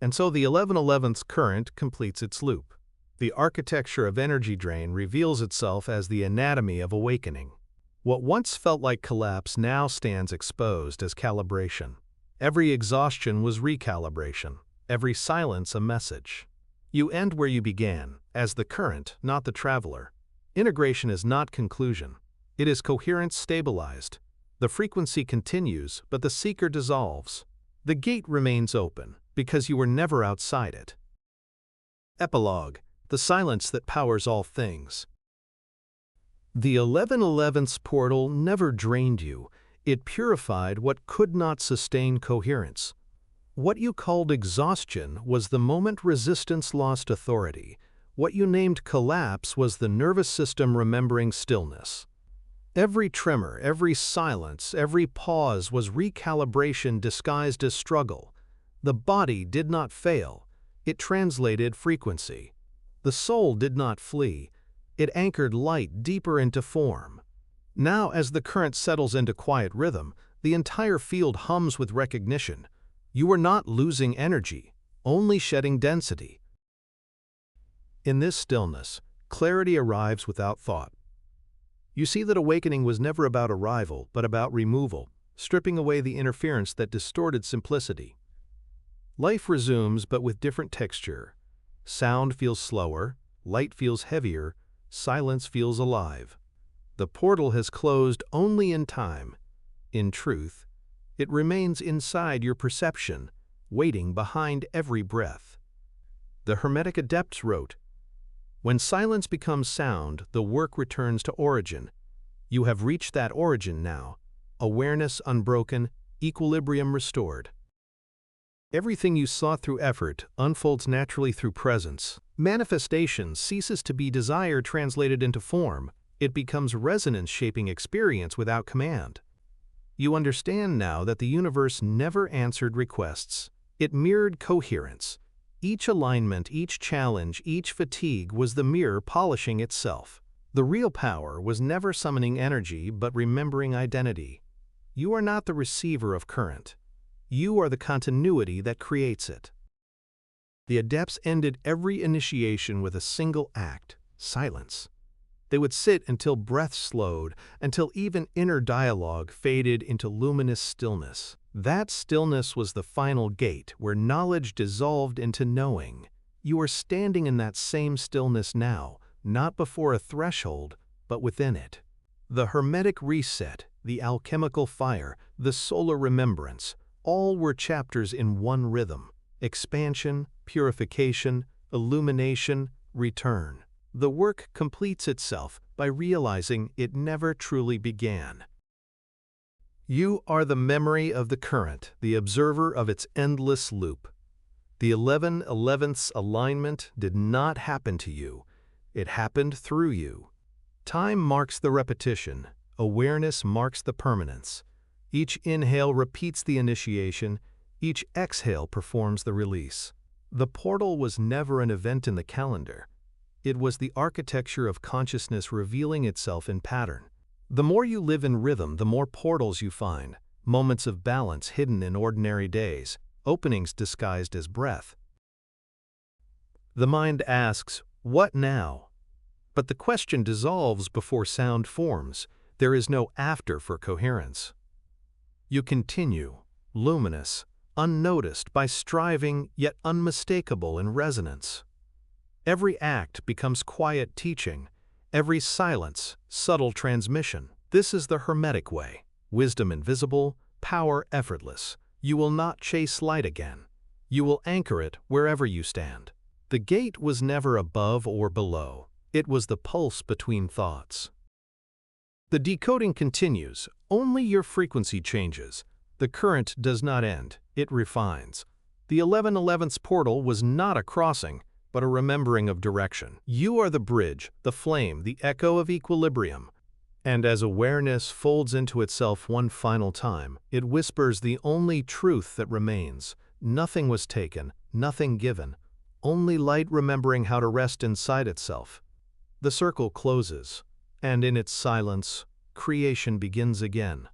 And so the 1111th current completes its loop. The architecture of energy drain reveals itself as the anatomy of awakening. What once felt like collapse now stands exposed as calibration. Every exhaustion was recalibration, every silence a message. You end where you began, as the current, not the traveler. Integration is not conclusion. It is coherence stabilized. The frequency continues, but the seeker dissolves. The gate remains open, because you were never outside it. Epilogue: the silence that powers all things. The 1111's portal never drained you. It purified what could not sustain coherence. What you called exhaustion was the moment resistance lost authority. What you named collapse was the nervous system remembering stillness. Every tremor, every silence, every pause was recalibration disguised as struggle. The body did not fail. It translated frequency. The soul did not flee. It anchored light deeper into form. Now, as the current settles into quiet rhythm, the entire field hums with recognition. You are not losing energy, only shedding density. In this stillness, clarity arrives without thought. You see that awakening was never about arrival, but about removal, stripping away the interference that distorted simplicity. Life resumes, but with different texture. Sound feels slower, light feels heavier, silence feels alive. The portal has closed only in time. In truth, it remains inside your perception, waiting behind every breath. The Hermetic adepts wrote, "When silence becomes sound, the work returns to origin. You have reached that origin now. Awareness unbroken, equilibrium restored." Everything you sought through effort unfolds naturally through presence. Manifestation ceases to be desire translated into form. It becomes resonance shaping experience without command. You understand now that the universe never answered requests. It mirrored coherence. Each alignment, each challenge, each fatigue was the mirror polishing itself. The real power was never summoning energy but remembering identity. You are not the receiver of current. You are the continuity that creates it. The adepts ended every initiation with a single act: silence. They would sit until breath slowed, until even inner dialogue faded into luminous stillness. That stillness was the final gate where knowledge dissolved into knowing. You are standing in that same stillness now, not before a threshold, but within it. The Hermetic Reset, the alchemical fire, the solar remembrance, all were chapters in one rhythm: expansion, purification, illumination, return. The work completes itself by realizing it never truly began. You are the memory of the current, the observer of its endless loop. The 1111th's alignment did not happen to you. It happened through you. Time marks the repetition. Awareness marks the permanence. Each inhale repeats the initiation. Each exhale performs the release. The portal was never an event in the calendar. It was the architecture of consciousness revealing itself in pattern. The more you live in rhythm, the more portals you find, moments of balance hidden in ordinary days, openings disguised as breath. The mind asks, "What now?" But the question dissolves before sound forms. There is no after for coherence. You continue, luminous, unnoticed by striving, yet unmistakable in resonance. Every act becomes quiet teaching, every silence, subtle transmission. This is the Hermetic way: wisdom invisible, power effortless. You will not chase light again. You will anchor it wherever you stand. The gate was never above or below. It was the pulse between thoughts. The decoding continues, only your frequency changes. The current does not end, it refines. The 1111's portal was not a crossing, but a remembering of direction. You are the bridge, the flame, the echo of equilibrium. And as awareness folds into itself one final time, it whispers the only truth that remains. Nothing was taken, nothing given, only light remembering how to rest inside itself. The circle closes, and in its silence, creation begins again.